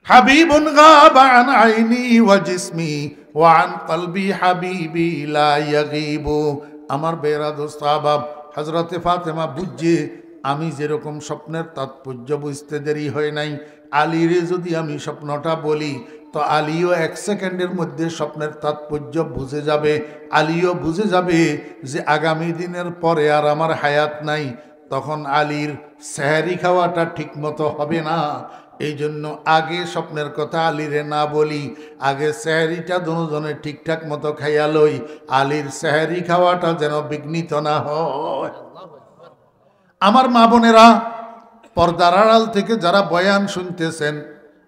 হাবিবুন গাবা আন আইনি ওয়া জিসমি ওয়া আন কলবি হাবিবি লা ইয়াগিবু আমার বেরা দোস্ত আহবাব হযরতে ফাতেমা বুঝছে আমি যেরকম স্বপ্নের তাৎপর্য বুঝতে দেরি হয় নাই আলীরে যদি আমি স্বপ্নটা বলি তো আলীও এক সেকেন্ডের মধ্যে স্বপ্নের তাৎপর্য বুঝে যাবে আলীও বুঝে যাবে যে আগামী দিনের পরে আর আমার হায়াত নাই তখন আলীর সেহরি খাওয়াটা ঠিক মতো হবে না এই জন্য আগে স্বপ্নের কথা আলীরে না বলি আগে সেহরিটা দুজনে ঠিকঠাক মতো খাইয়া লই আলীর সেহরি খাওয়াটা যেন বিঘ্নিত না হয় আমার মা বোনেরা পর্দার আড়াল থেকে যারা বয়ান শুনতেছেন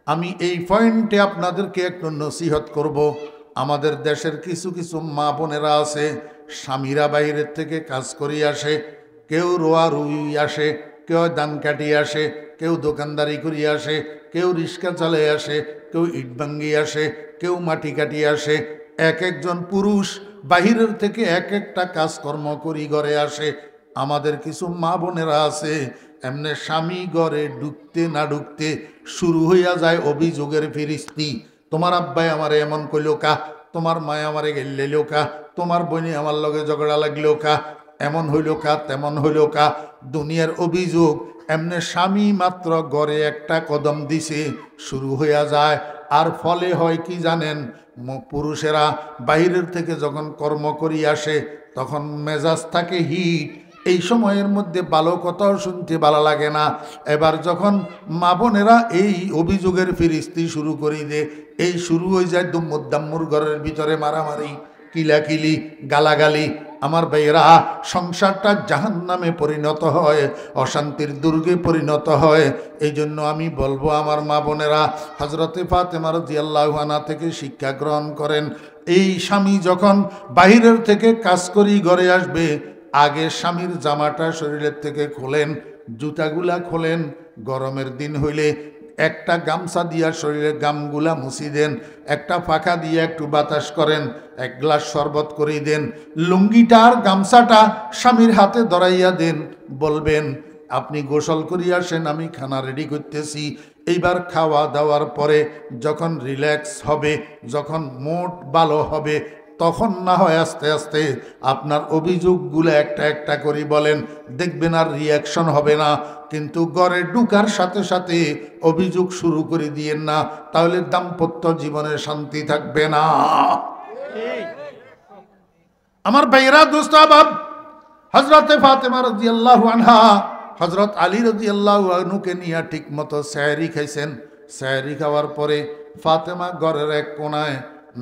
আমি এই পয়েন্টে আপনাদেরকে একটু নসিহত করব আমাদের দেশের কিছু কিছু মা বোনেরা আছে স্বামীরা বাইরের থেকে কাজ করি আসে কেউ রোয়া রুই আসে কেউ ধান কাটি আসে কেউ দোকানদারি করি আসে কেউ রিক্সা চালে আসে কেউ ইট ভাঙ্গি আসে কেউ মাটি কাটি আসে এক একজন পুরুষ বাহিরের থেকে এক একটা কাজকর্ম করি ঘরে আসে আমাদের কিছু মা বোনেরা আছে এমনি স্বামী ঘরে ঢুকতে না ঢুকতে শুরু হইয়া যায় অভিযোগের ফিরিস্তি তোমার আব্বাই আমারে এমন কইল কা তোমার মায় আমারে গেল কা তোমার বোনে আমার লগে ঝগড়া লাগলো কা এমন হইল কা তেমন হইল কা দুনিয়ার অভিযোগ এমনি স্বামী মাত্র ঘরে একটা কদম দিছে শুরু হইয়া যায় আর ফলে হয় কি জানেন পুরুষেরা বাইরের থেকে যখন কর্ম করি আসে তখন মেজাজ থাকে হিট এই সময়ের মধ্যে ভালো কথাও শুনতে ভালো লাগে না এবার যখন মা বোনেরা এই অভিযোগের ফিরিস্তি শুরু করি দে এই শুরু হয়ে যায় দুম্মুর ঘরের ভিতরে মারামারি কিলাকিলি গালাগালি আমার ভাইয়েরা সংসারটা জাহান্নামে পরিণত হয় অশান্তির দুর্গে পরিণত হয় এই জন্য আমি বলবো আমার মা বোনেরা হযরতে ফাতেমা রাদিয়াল্লাহু আনহা থেকে শিক্ষা গ্রহণ করেন এই স্বামী যখন বাহিরের থেকে কাজ করি ঘরে আসবে আগে স্বামীর জামাটা শরীরের থেকে খোলেন জুতাগুলা খোলেন গরমের দিন হইলে একটা গামছা দিয়া শরীরের গামগুলা মুছি দেন একটা পাখা দিয়ে একটু বাতাস করেন এক গ্লাস শরবত করে দেন লুঙ্গিটা আর গামছাটা স্বামীর হাতে ধরাইয়া দেন বলবেন আপনি গোসল করিয়া আসেন আমি খানা রেডি করতেছি এইবার খাওয়া দাওয়ার পরে যখন রিল্যাক্স হবে যখন মুড ভালো হবে তখন না হয় আস্তে আস্তে আপনার অভিযোগগুলো একটা একটা করে বলেন দেখবেন আর রিয়াকশন হবে না কিন্তু ঘরে ঢুকার সাথে সাথে অভিযোগ শুরু করে দিয়েন না তাহলে দাম্পত্য জীবনে শান্তি থাকবে না আমার ভাইরা দোস্ত আহবাব হযরতে ফাতেমা রাদিয়াল্লাহু আনহা হযরত আলী রাদিয়াল্লাহু আনহুকে নিয়ে ঠিক মতো সেহরি খাইছেন সেহরি খাওয়ার পরে ফাতেমা ঘরের এক কোনায়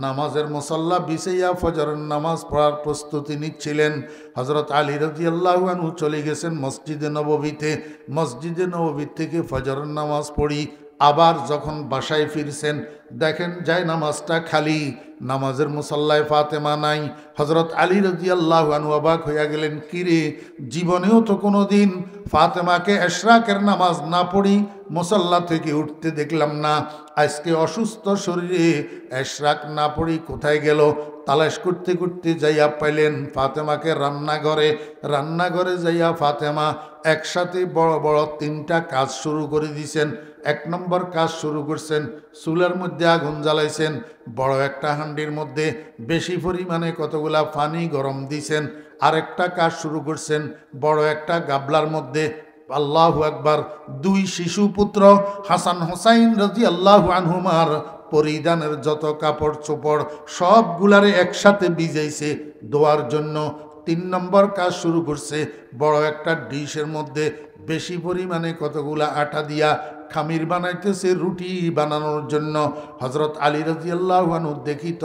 নামাজের মুসাল্লা বিছাইয়া ফজরের নামাজ পড়ার প্রস্তুতি নিচ্ছিলেন। হযরত আলী রাদিয়াল্লাহু আনহু চলে গেছেন মসজিদে নববীতে। মসজিদে নববী থেকে ফজরের নামাজ পড়ি আবার যখন বাসায় ফিরছেন দেখেন যায় নামাজটা খালি, নামাজের মুসাল্লায় ফাতেমা নাই। হযরত আলী রাদিয়াল্লাহু আনহু অবাক হইয়া গেলেন, কিরে জীবনেও তো কোনো দিন ফাতেমাকে এশরাকের নামাজ না পড়ি মুসাল্লা থেকে উঠতে দেখলাম না, আজকে অসুস্থ শরীরে এশরাক না পড়ি কোথায় গেল? তালাশ করতে করতে যাইয়া পাইলেন ফাতেমাকে রান্নাঘরে যাইয়া ফাতেমা একসাথে বড় বড় 3টা কাজ শুরু করে দিয়েছেন। 1 নম্বর কাজ শুরু করছেন, চুলার মধ্যে আগুন জ্বালাইছেন, বড় একটা হান্ডির মধ্যে বেশি পরিমাণে কতগুলা পানি গরম দিয়েছেন। আরেকটা কাজ শুরু করছেন, বড় একটা গাবলার মধ্যে আল্লাহু আকবার 2 শিশু পুত্র হাসান হুসাইন রাদিয়াল্লাহু আনহুমার পরিধানের যত কাপড় চোপড় সবগুলারে একসাথে ভিজাইছে দোয়ার জন্য। 3 নম্বর কাজ শুরু করছে, বড় একটা ডিশের মধ্যে বেশি পরিমাণে কতগুলা আটা দিয়া খামির বানাইতেছে রুটি বানানোর জন্য। হযরত আলী রাদিয়াল্লাহু আনহু দেখিত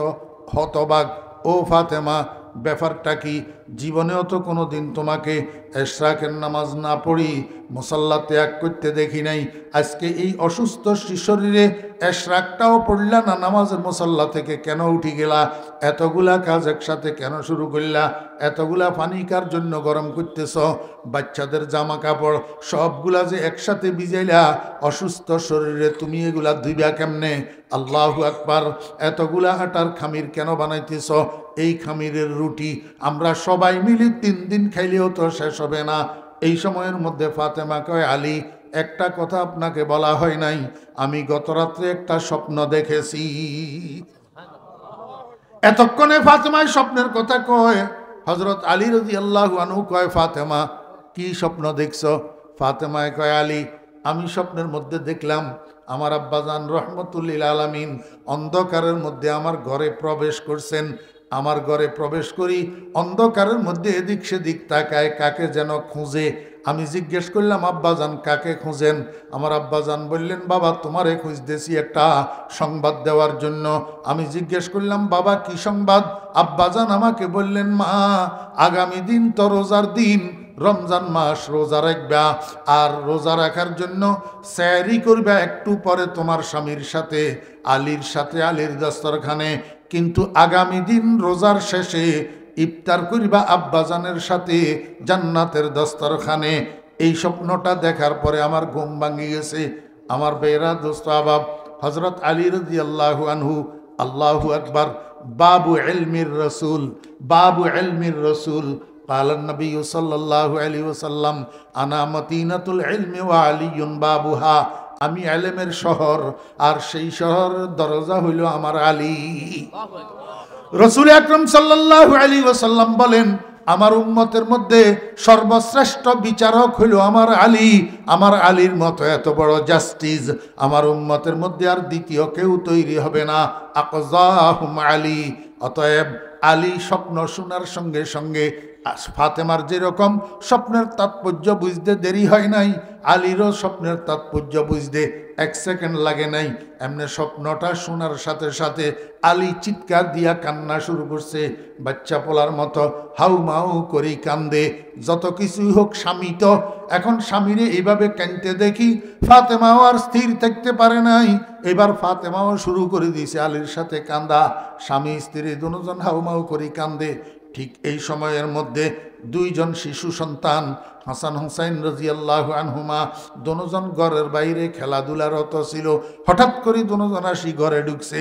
হতবাক, ও ফাতেমা ব্যাপারটা কি? জীবনেও তো কোনো দিন তোমাকে এশরাকের নামাজ না পড়ি মুসাল্লা ত্যাগ করতে দেখি নাই, আজকে এই অসুস্থ শরীরে এশরাকটাও পড়লা না, নামাজের মুসাল্লা থেকে কেন উঠি গেলা? এতগুলা কাজ একসাথে কেন শুরু করলা? এতগুলা পানি কার জন্য গরম করতেছ? বাচ্চাদের জামা কাপড় সবগুলা যে একসাথে ভিজাইলা অসুস্থ শরীরে, তুমি এগুলা ধুইবা কেমনে? আল্লাহু আকবার। এতগুলা আটার খামির কেন বানাইতেছ? এই খামিরের রুটি আমরা সবাই মিলে 3 দিন খাইলেও তো শেষ হবে না। এই সময়ের মধ্যে ফাতেমা কয়, আলী একটা কথা আপনাকে বলা হয় নাই, আমি গত রাত্রে একটা স্বপ্ন দেখেছি। এতক্ষণে ফাতেমায় স্বপ্নের কথা কয়। হযরত আলী রাদিয়াল্লাহু আনহু কয়, ফাতেমা কি স্বপ্ন দেখছ? ফাতেমায় কয়, আলী আমি স্বপ্নের মধ্যে দেখলাম আমার আব্বাজান রহমতুল্লিল আলামিন অন্ধকারের মধ্যে আমার ঘরে প্রবেশ করছেন। আমার ঘরে প্রবেশ করি, অন্ধকারের মধ্যে এদিক সেদিক তাকায়, কাকে যেন খুঁজে। আমি জিজ্ঞেস করলাম, আব্বাজান কাকে খুঁজেন? আমার আব্বাজান বললেন, বাবা তোমারে খুঁজতেছি একটা সংবাদ দেওয়ার জন্য। আমি জিজ্ঞেস করলাম, বাবা কি সংবাদ? আব্বাজান আমাকে বললেন, মা আগামী দিন তো রোজার দিন, রমজান মাস রোজা রাখবা, আর রোজা রাখার জন্য সেহরি করবা একটু পরে তোমার স্বামীর সাথে, আলীর সাথে, আলীর দস্তরখানে। কিন্তু আগামী দিন রোজার শেষে ইফতার করিবা আব্বাজানের সাথে জান্নাতের দস্তরখানে। এই স্বপ্নটা দেখার পরে আমার ঘুম ভাঙি গেছে। আমার বেরা দোস্ত আবাব, হযরত আলী রাদিয়াল্লাহু আনহু, আল্লাহু আকবার, বাবু ইলমির রাসূল, বাবু ইলমির রাসূল। قال النبي صلى الله عليه وسلم انا مدينة العلم وعلي بابها। আমি ইলমের শহর আর সেই শহরের দরজা হইল আমার আলী। রাসূল আকরাম সাল্লাল্লাহু আলাইহি ওয়াসাল্লাম বলেন, আমার উম্মতের মধ্যে সর্বশ্রেষ্ঠ বিচারক হইল আমার আলী। আমার আলীর মতো এত বড় জাস্টিস আমার উম্মতের মধ্যে আর দ্বিতীয় কেউ তৈরি হবে না। আকযাহুম আলী। অতএব আলী স্বপ্ন শোনার সঙ্গে সঙ্গে ফাতেমার যেরকম স্বপ্নের তাৎপর্য বুঝতে দেরি হয় নাই, আলীরও স্বপ্নের তাৎপর্য বুঝতে 1 সেকেন্ড লাগে নাই। এমনি স্বপ্নটা শোনার সাথে সাথে আলী চিৎকার দিয়া কান্না শুরু করছে, বাচ্চা পোলার মতো হাউ মাউ করি কান্দে। যত কিছুই হোক স্বামী তো, এখন স্বামীরে এইভাবে কাঁদতে দেখি ফাতেমাও আর স্থির থাকতে পারে নাই। এবার ফাতেমাও শুরু করে দিয়েছে আলীর সাথে কান্দা। স্বামী স্ত্রী দুজন হাউ মাউ করি কান্দে। ঠিক এই সময়ের মধ্যে 2 জন শিশু সন্তান হাসান হুসাইন রাদিয়াল্লাহু আনহুমা দুজন ঘরের বাইরে খেলাধুলারত ছিল। হঠাৎ করে দুজন আসি ঘরে ঢুকছে,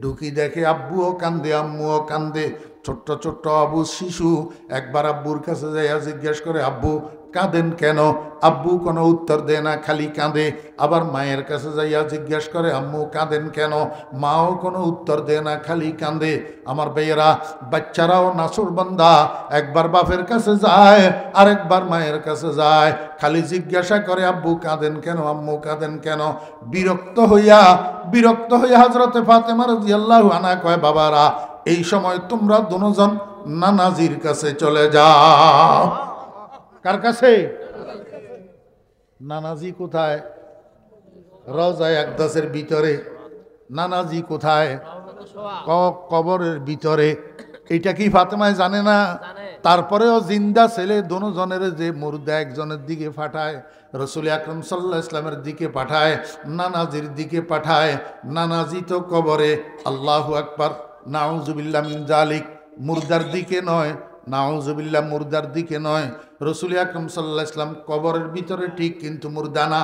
ঢুকি দেখে আব্বুও কান্দে আম্মুও কান্দে। ছোট্ট ছোট্ট আবু শিশু একবার আব্বুর কাছে যাইয়া জিজ্ঞেস করে, আব্বু কাঁদেন কেন? আব্বু কোনো উত্তর দেয় না, খালি কাঁদে। আবার মায়ের কাছে যাইয়া জিজ্ঞেস করে, আম্মু কাঁদেন কেন? মাও কোনো উত্তর দেয় না, খালি কাঁদে। আমার ভাইয়েরা, বাচ্চারাও নাসুর বান্দা, একবার বাপের কাছে যায় আরেকবার মায়ের কাছে যায়, খালি জিজ্ঞাসা করে আব্বু কাঁদেন কেন, আম্মু কাঁদেন কেন। বিরক্ত হইয়া হযরতে ফাতেমা রাদিয়াল্লাহু আনহা কয়, বাবারা এই সময় তোমরা দুজন নানাজির কাছে চলে যাও। কার কাছে? নানাজি কোথায়? রওজায়ে আকদাসের ভিতরে। নানাজি কোথায়? কবরের ভিতরে। এটা কি ফাতেমায় জানে না? তারপরেও জিন্দা ছেলে দোনোজনের যে মুর্দা একজনের দিকে পাঠায়, রসুল আকরম সাল্লাল্লাহু আলাইহি ইসলামের দিকে পাঠায়, নানাজির দিকে পাঠায়। নানাজি তো কবরে। আল্লাহু আকবার, নাউজুবিল্লাহ মিন জালিক। মুর্দার দিকে নয়, নাউজুবিল্লাহ, মুর্দার দিকে নয়। রসুল আকরম সাল্লাল্লাহু আলাইহি ইসলাম কবরের ভিতরে ঠিক, কিন্তু মুর্দা না।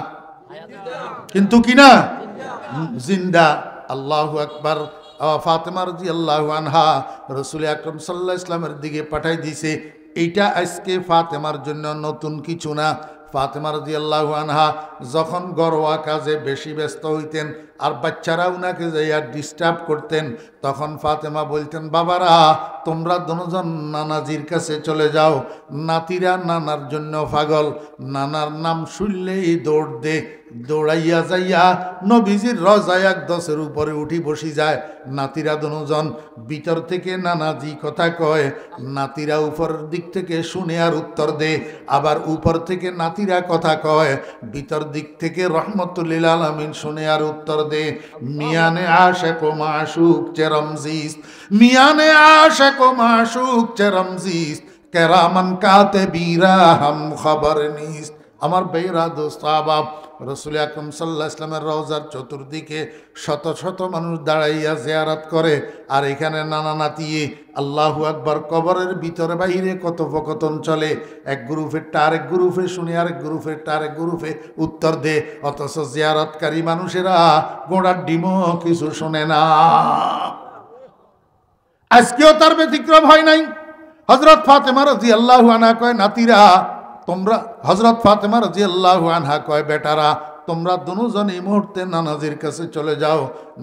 কিন্তু কিনা জিন্দা। আল্লাহু আকবার। ফাতেমা রাদিয়াল্লাহু আনহা রাসূল আকরাম সাল্লাল্লাহু আলাইহি ইসলামের দিকে পাঠাই দিয়েছে। এইটা আজকে ফাতেমার জন্য নতুন কিছু না। ফাতেমা রাদিয়াল্লাহু আনহা যখন ঘরোয়া কাজে বেশি ব্যস্ত হইতেন আর বাচ্চারা উনাকে যাইয়া ডিস্টার্ব করতেন, তখন ফাতেমা বলতেন, বাবারা তোমরা দুজন নানাজির কাছে চলে যাও। নাতিরা নানার জন্য পাগল, নানার নাম শুনলেই দৌড় দে। দৌড়াইয়া যাইয়া নবীজির রওজায়ে আকদাসের উপরে উঠি বসি যায়। নাতিরা দুজন ভিতর থেকে নানাজি কথা কয়, নাতিরা উপরের দিক থেকে শুনে আর উত্তর দে। আবার উপর থেকে নাতিরা কথা কয়, ভিতর দিক থেকে রহমতুল লিল আলামিন শুনে আর উত্তর দে। মিয়ানে আশিক ও মাশুক চে রমজিস, মিয়ানে আশিক ও মাশুক চে রমজিস, কেরামান কাতিবিরা হাম খবর নিস। আমার বেরা দোস্ত আহবাব, রসুল আকরম সাল্লাল্লাহু আলাইহি ইসলামের রওজার চতুর্দিকে শত শত মানুষ দাঁড়াইয়া জিয়ারত করে। আর এখানে নানা নাতিয়ে আল্লাহু আকবার, কবরের ভিতরে বাইরে কথোপকথন চলে। এক গ্রুপেরটা আরেক গ্রুপে শুনে, আরেক গ্রুপেরটা আরেক গ্রুপে উত্তর দে। অথচ জিয়ারতকারী মানুষেরা গোড়ার ডিমও কিছু শোনে না। আজকেও তার ব্যতিক্রম হয় নাই। হযরত ফাতেমা রাদিয়াল্লাহু আনহা কয়, নাতিরা তোমরা, হযরত ফাতেমা রাদিয়াল্লাহু আনহা কয়, বেটারা তোমরা দুজন এই মুহূর্তে নানাজির কাছে চলে যাও।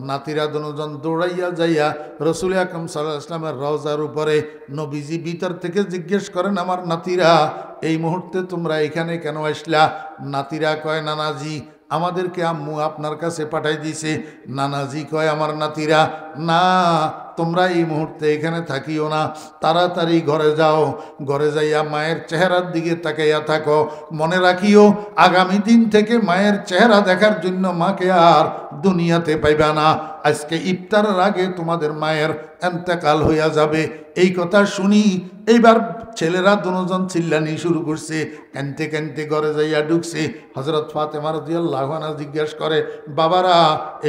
নাতিরা দুজন দৌড়াইয়া যাইয়া রসুল আকরাম সাল্লাল্লাহু আলাইহি ওয়াসাল্লামের রওজার উপরে নবীজি ভিতর থেকে জিজ্ঞেস করেন, আমার নাতিরা এই মুহূর্তে তোমরা এখানে কেন আসলা? নাতিরা কয়, নানাজি আমাদেরকে আম্মু আপনার কাছে পাঠাই দিয়েছে। নানাজি কয়, আমার নাতিরা না, তোমরা এই মুহূর্তে এখানে থাকিও না, তাড়াতাড়ি ঘরে যাও। ঘরে যাইয়া মায়ের চেহারার দিকে তাকাইয়া থাকো। মনে রাখিও আগামী দিন থেকে মায়ের চেহারা দেখার জন্য মাকে আর দুনিয়াতে পাইবা না। আজকে ইফতারের আগে তোমাদের মায়ের এন্তেকাল হইয়া যাবে। এই কথা শুনি এইবার ছেলেরা দুজন চিল্লানি শুরু করছে, কানতে কানতে ঘরে যাইয়া ঢুকছে। হযরত ফাতেমা রাদিয়াল্লাহু আনহা জিজ্ঞেস করে, বাবারা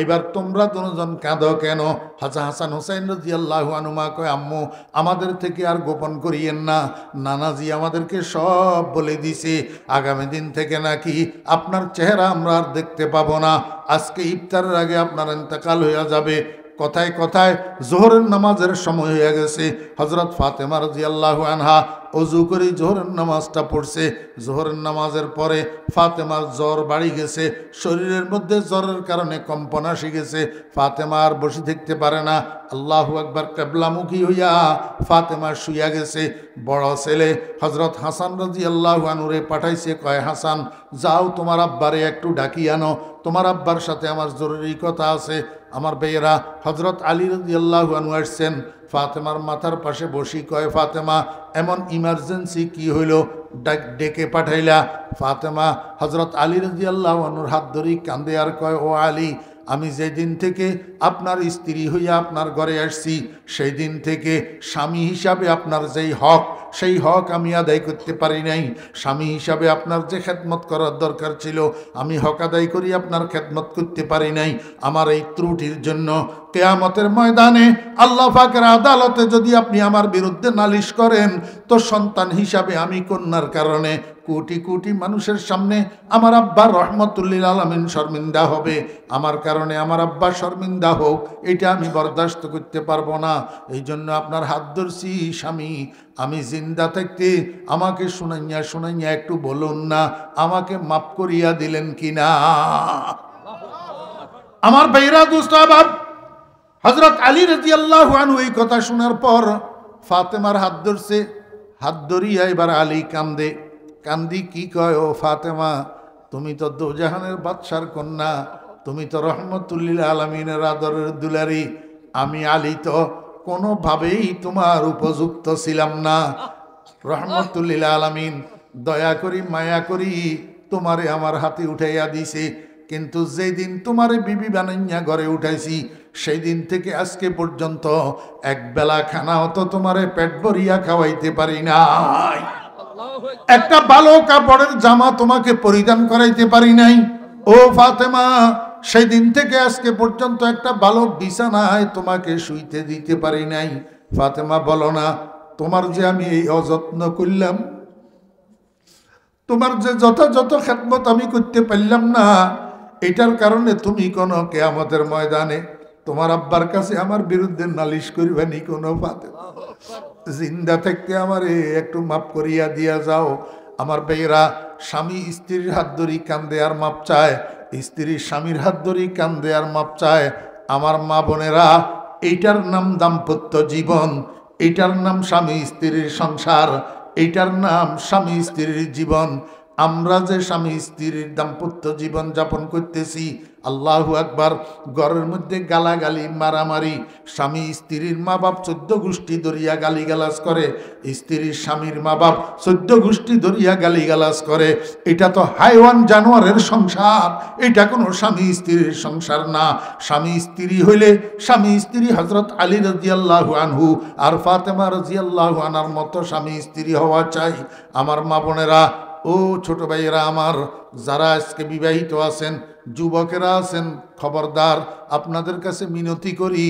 এইবার তোমরা দুজন কাঁদো কেন? হাসান হুসাইন রাদিয়াল্লাহু আনহুমা কয়, আম্মু আমাদের থেকে আর গোপন করিয়েন না, নানাজি আমাদেরকে সব বলে দিছে। আগামী দিন থেকে নাকি আপনার চেহারা আমরা আর দেখতে পাবো না। আজকে ইফতারের আগে আপনার ইন্তেকাল হইয়া যাবে। কথায় কথায় জোহরের নামাজের সময় হয়ে গেছে। হযরত ফাতেমা রাদিয়াল্লাহু আনহা অজু করে জোহরের নামাজটা পড়ছে। জোহরের নামাজের পরে ফাতেমার জ্বর বাড়ি গেছে, শরীরের মধ্যে জ্বরের কারণে কম্পন আসি গেছে। ফাতেমা আর বসে থাকতে পারে না। আল্লাহু আকবার, কিবলামুখী হইয়া ফাতেমা শুইয়া গেছে। বড় ছেলে হযরত হাসান রাদিয়াল্লাহু আনহুরে পাঠাইছে, কয়, হাসান যাও তোমার আব্বারে একটু ডাকি আনো, তোমার আব্বার সাথে আমার জরুরি কথা আছে। আমার বেয়েরা হযরত আলী রাদিয়াল্লাহু আনহু আসছেন, ফাতেমার মাথার পাশে বসি, কয়, ফাতেমা এমন ইমার্জেন্সি কি হইল ডেকে পাঠাইলা? ফাতেমা হযরত আলী রাদিয়াল্লাহু আনহুর হাত ধরি কান্দে আর কয়, ও আলী, আমি যেদিন থেকে আপনার স্ত্রী হইয়া আপনার ঘরে আসছি সেই দিন থেকে স্বামী হিসাবে আপনার যেই হক, সেই হক আমি আদায় করতে পারি নাই। স্বামী হিসাবে আপনার যে খেদমত করার দরকার ছিল আমি হক আদায় করি আপনার খেদমত করতে পারি নাই। আমার এই ত্রুটির জন্য কিয়ামতের ময়দানে আল্লাহ পাকের আদালতে যদি আপনি আমার বিরুদ্ধে নালিশ করেন, তো সন্তান হিসাবে আমি কন্যার কারণে কোটি কোটি মানুষের সামনে আমার আব্বা রহমতুল লিল আলামিন শর্মিন্দা হবে। আমার কারণে আমার আব্বা শর্মিন্দা হোক, এটা আমি বরদাস্ত করতে পারবো না। এই জন্য আপনার হাত ধরছি স্বামী, আমি জিন্দা থাকতে আমাকে শুনাইয়া শুনাইয়া একটু বলুন না আমাকে মাফ করিয়া দিলেন কিনা। আমার ভাইরা দোস্ত আহবাব, হযরত আলী রাদিয়াল্লাহু আনহু এই কথা শোনার পর ফাতেমার হাত ধরছে। হাত ধরিয়া এবার আলী কান্দে। কান্দি কি কয়, ও ফাতেমা, তুমি তো দোজাহানের বাদশার কন্যা, তুমি তো রহমতুল লিল আলামিনের আদরের দুলারি। আমি আলী তো কোনোভাবেই তোমার উপযুক্ত ছিলাম না। রহমতুল লিল আলামিন দয়া করি মায়া করি তোমারে আমার হাতে উঠাইয়া দিছে। কিন্তু যেই দিন তোমার বিবি বানাইয়া ঘরে উঠাইছি সেই দিন থেকে আজকে পর্যন্ত এক বেলা খানাও তো তোমারে পেট ভরিয়া খাওয়াইতে পারি নাই, একটা ভালো কাপড়ের জামা তোমাকে পরিধান করাইতে পারি নাই। ও ফাতেমা, সেই দিন থেকে আজকে পর্যন্ত একটা ভালো বিছানায় তোমাকে শুইতে দিতে পারি নাই। ফাতেমা বলো না, তোমার যে আমি এই অযত্ন করলাম, তোমার যে যথাযথ খেদমত আমি করতে পারলাম না, এটার কারণে তুমি কোনো কিয়ামতের ময়দানে তোমার আব্বার কাছে আমার বিরুদ্ধে নালিশ করবেনি কোনো? ফাতেমা, জিন্দা থাকতে আমার একটু মাফ করিয়া দিয়া যাও। আমার ভাইয়েরা, স্বামী স্ত্রীর হাত ধরি কান্দে আর মাপ চায়, স্ত্রী স্বামীর হাত ধরি কান্দে আর মাপ চায়। আমার মা বোনেরা, এইটার নাম দাম্পত্য জীবন, এইটার নাম স্বামী স্ত্রীর সংসার, এইটার নাম স্বামী স্ত্রীর জীবন। আমরা যে স্বামী স্ত্রীর দাম্পত্য জীবন যাপন করতেছি, আল্লাহু আকবার, ঘরের মধ্যে গালাগালি মারামারি, স্বামী স্ত্রীর মা বাপ 14 গোষ্ঠী ধরিয়া গালিগালাজ করে, স্ত্রীর স্বামীর মা বাপ 14 গোষ্ঠী ধরিয়া গালিগালাজ করে, এটা তো হাইওয়ান জানোয়ারের সংসার, এটা কোনো স্বামী স্ত্রীর সংসার না। স্বামী স্ত্রী হইলে স্বামী স্ত্রী হযরত আলী রাদিয়াল্লাহু আনহু আর ফাতেমা রাদিয়াল্লাহু আনহার মতো স্বামী স্ত্রী হওয়া চাই। আমার মা বোনেরা, ও ছোট ভাইয়েরা আমার, যারা আজকে বিবাহিত আছেন, যুবকেরা আছেন, খবরদার, আপনাদের কাছে মিনতি করি,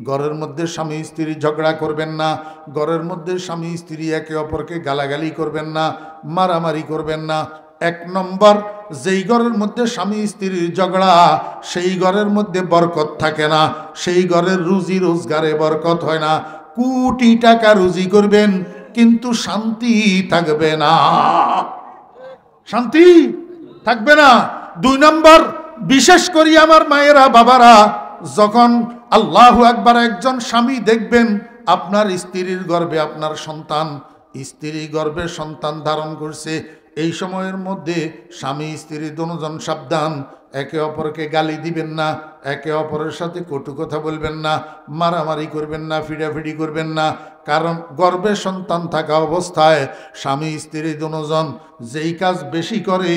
ঘরের মধ্যে স্বামী স্ত্রী ঝগড়া করবেন না, ঘরের মধ্যে স্বামী স্ত্রী একে অপরকে গালাগালি করবেন না, মারামারি করবেন না। 1 নম্বর, যেই ঘরের মধ্যে স্বামী স্ত্রীর ঝগড়া, সেই ঘরের মধ্যে বরকত থাকে না, সেই ঘরের রুজি রোজগারে বরকত হয় না। কোটি টাকা রুজি করবেন কিন্তু শান্তি থাকবে না, শান্তি থাকবে না। 2 নম্বর, বিশেষ করে আমার মায়েরা বাবারা, যখন আল্লাহু আকবার একজন স্বামী দেখবেন আপনার স্ত্রীর গর্ভে আপনার সন্তান, স্ত্রী গর্ভে সন্তান ধারণ করছে, এই সময়ের মধ্যে স্বামী স্ত্রী দুজন সাবধান, একে অপরকে গালি দিবেন না, একে অপরের সাথে কটু কথা বলবেন না, মারামারি করবেন না, ফিডাফিডি করবেন না। কারণ গর্ভে সন্তান থাকা অবস্থায় স্বামী স্ত্রী দুজন যেই কাজ বেশি করে,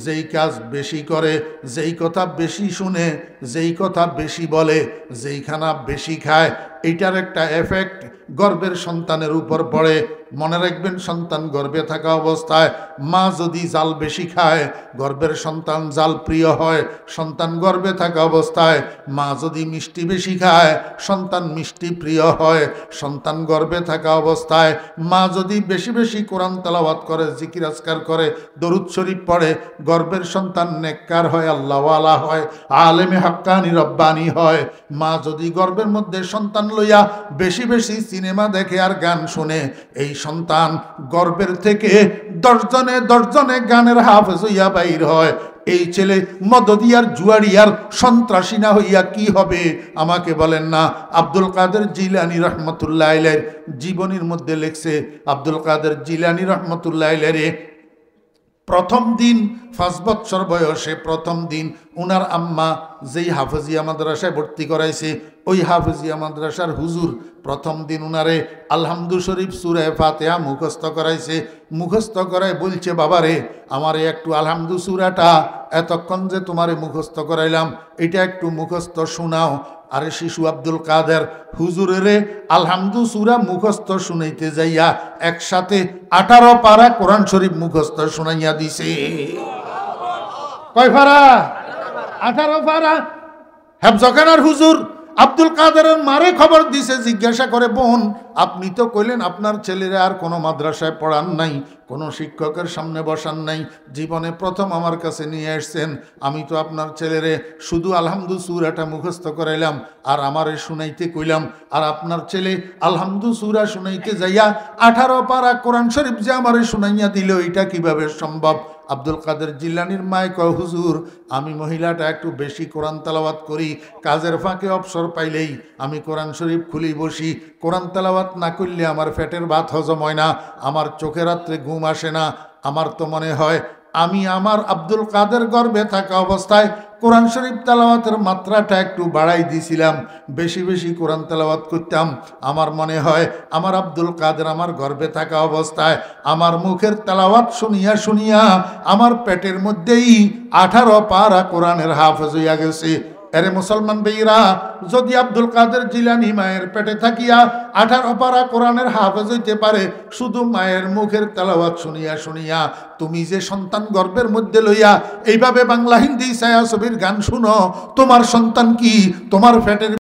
যেই কাজ বেশি করে, যেই কথা বেশি শুনে, যেই কথা বেশি বলে, যেই খানা বেশি খায়, এইটার একটা এফেক্ট গর্ভের সন্তানের উপর পড়ে। মনে রাখবেন, সন্তান গর্ভে থাকা অবস্থায় মা যদি জাল বেশি খায়, গর্ভের সন্তান জাল প্রিয় হয়। সন্তান গর্ভে থাকা অবস্থায় মা যদি মিষ্টি বেশি খায়, সন্তান মিষ্টি প্রিয় হয়। সন্তান গর্ভে থাকা অবস্থায় মা যদি বেশি বেশি কোরআন তেলাওয়াত করে, জিকির আজকার করে, দরুদ শরীফ পড়ে, গর্ভের সন্তান নেককার হয়, আল্লাহওয়ালা হয়, আলেমে হাক্কানি রব্বানি হয়। মা যদি গর্ভের মধ্যে সন্তান লইয়া বেশি বেশি সিনেমা দেখে আর গান শুনে, এই সন্তান গর্ভের থেকে 10 জনে গানের হাফেজ হইয়া বাইর হয়। এই ছেলে মদদিয়ার জুয়ারিয়ার সন্ত্রাসী না হইয়া কি হবে আমাকে বলেন না? আব্দুল কাদের জিলানী রহমতুল্লাহ আলাইহির জীবনীর মধ্যে লেখছে, আব্দুল কাদের জিলানী রহমতুল্লাহ আলাইহি প্রথম দিন 5 বছর বয়সে প্রথম দিন উনার আম্মা যেই হাফেজিয়া মাদ্রাসায় ভর্তি করাইছে, ওই হাফেজিয়া মাদ্রাসার হুজুর প্রথম দিন উনারে আলহামদু শরীফ সূরা ফাতিহা মুখস্থ করাইছে। মুখস্থ করায় বলছে, বাবারে আমারে একটু আলহামদু সূরাটা এতক্ষণ যে তোমারে মুখস্থ করাইলাম, এটা একটু মুখস্থ শোনাও। আরে শিশু আব্দুল কাদের হুজুরেরে আলহামদু সূরা মুখস্থ শুনাইতে যাইয়া একসাথে 18 পারা কোরআন শরীফ মুখস্থ শুনাইয়া দিছে। কয় পারা? 18 পারা। হেফজখানার হুজুর আব্দুল কাদেরের মারে খবর দিছে, জিজ্ঞাসা করে, বোন আপনি তো কইলেন আপনার ছেলেরা আর কোনো মাদ্রাসায় পড়ান নাই, কোনো শিক্ষকের সামনে বসান নাই, জীবনে প্রথম আমার কাছে নিয়ে আসছেন, আমি তো আপনার ছেলেরে শুধু আলহামদু সূরাটা মুখস্থ করাইলাম আর আমারে শুনাইতে কইলাম, আর আপনার ছেলে আলহামদু সূরা শুনাইতে যাইয়া 18 পারা কোরআন শরীফ যে আমারে শুনাইয়া দিল, এটা কিভাবে সম্ভব? আব্দুল কাদের জিলানীর মায় কয়, হুজুর আমি মহিলাটা একটু বেশি কোরআন তেলাওয়াত করি, কাজের ফাঁকে অবসর পাইলেই আমি কোরআন শরীফ খুলি বসি, কোরআন তেলাওয়াত না করলে আমার পেটের ভাত হজম হয় না, আমার চোখে রাত্রে ঘুম আসে না, আমার তো মনে হয় আমি আমার আব্দুল কাদের গর্ভে থাকা অবস্থায় কোরআন শরীফ তেলাওয়াতের মাত্রাটা একটু বাড়াই দিয়েছিলাম, বেশি বেশি কোরআন তেলাওয়াত করতাম। আমার মনে হয় আমার আব্দুল কাদের আমার গর্ভে থাকা অবস্থায় আমার মুখের তেলাওয়াত শুনিয়া শুনিয়া আমার পেটের মধ্যেই 18 পারা কোরআনের হাফেজ হইয়া গেছে। এরে মুসলমান ভাইরা, যদি আব্দুল কাদের জিলানী মায়ের পেটে থাকিয়া 18 পারা কোরআনের হাফেজ হইতে পারে শুধু মায়ের মুখের তেলাওয়াত শুনিয়া শুনিয়া, তুমি যে সন্তান গর্ভের মধ্যে লইয়া এইভাবে বাংলা হিন্দি ছায়াছবির গান শুনো, তোমার সন্তান কি তোমার পেটের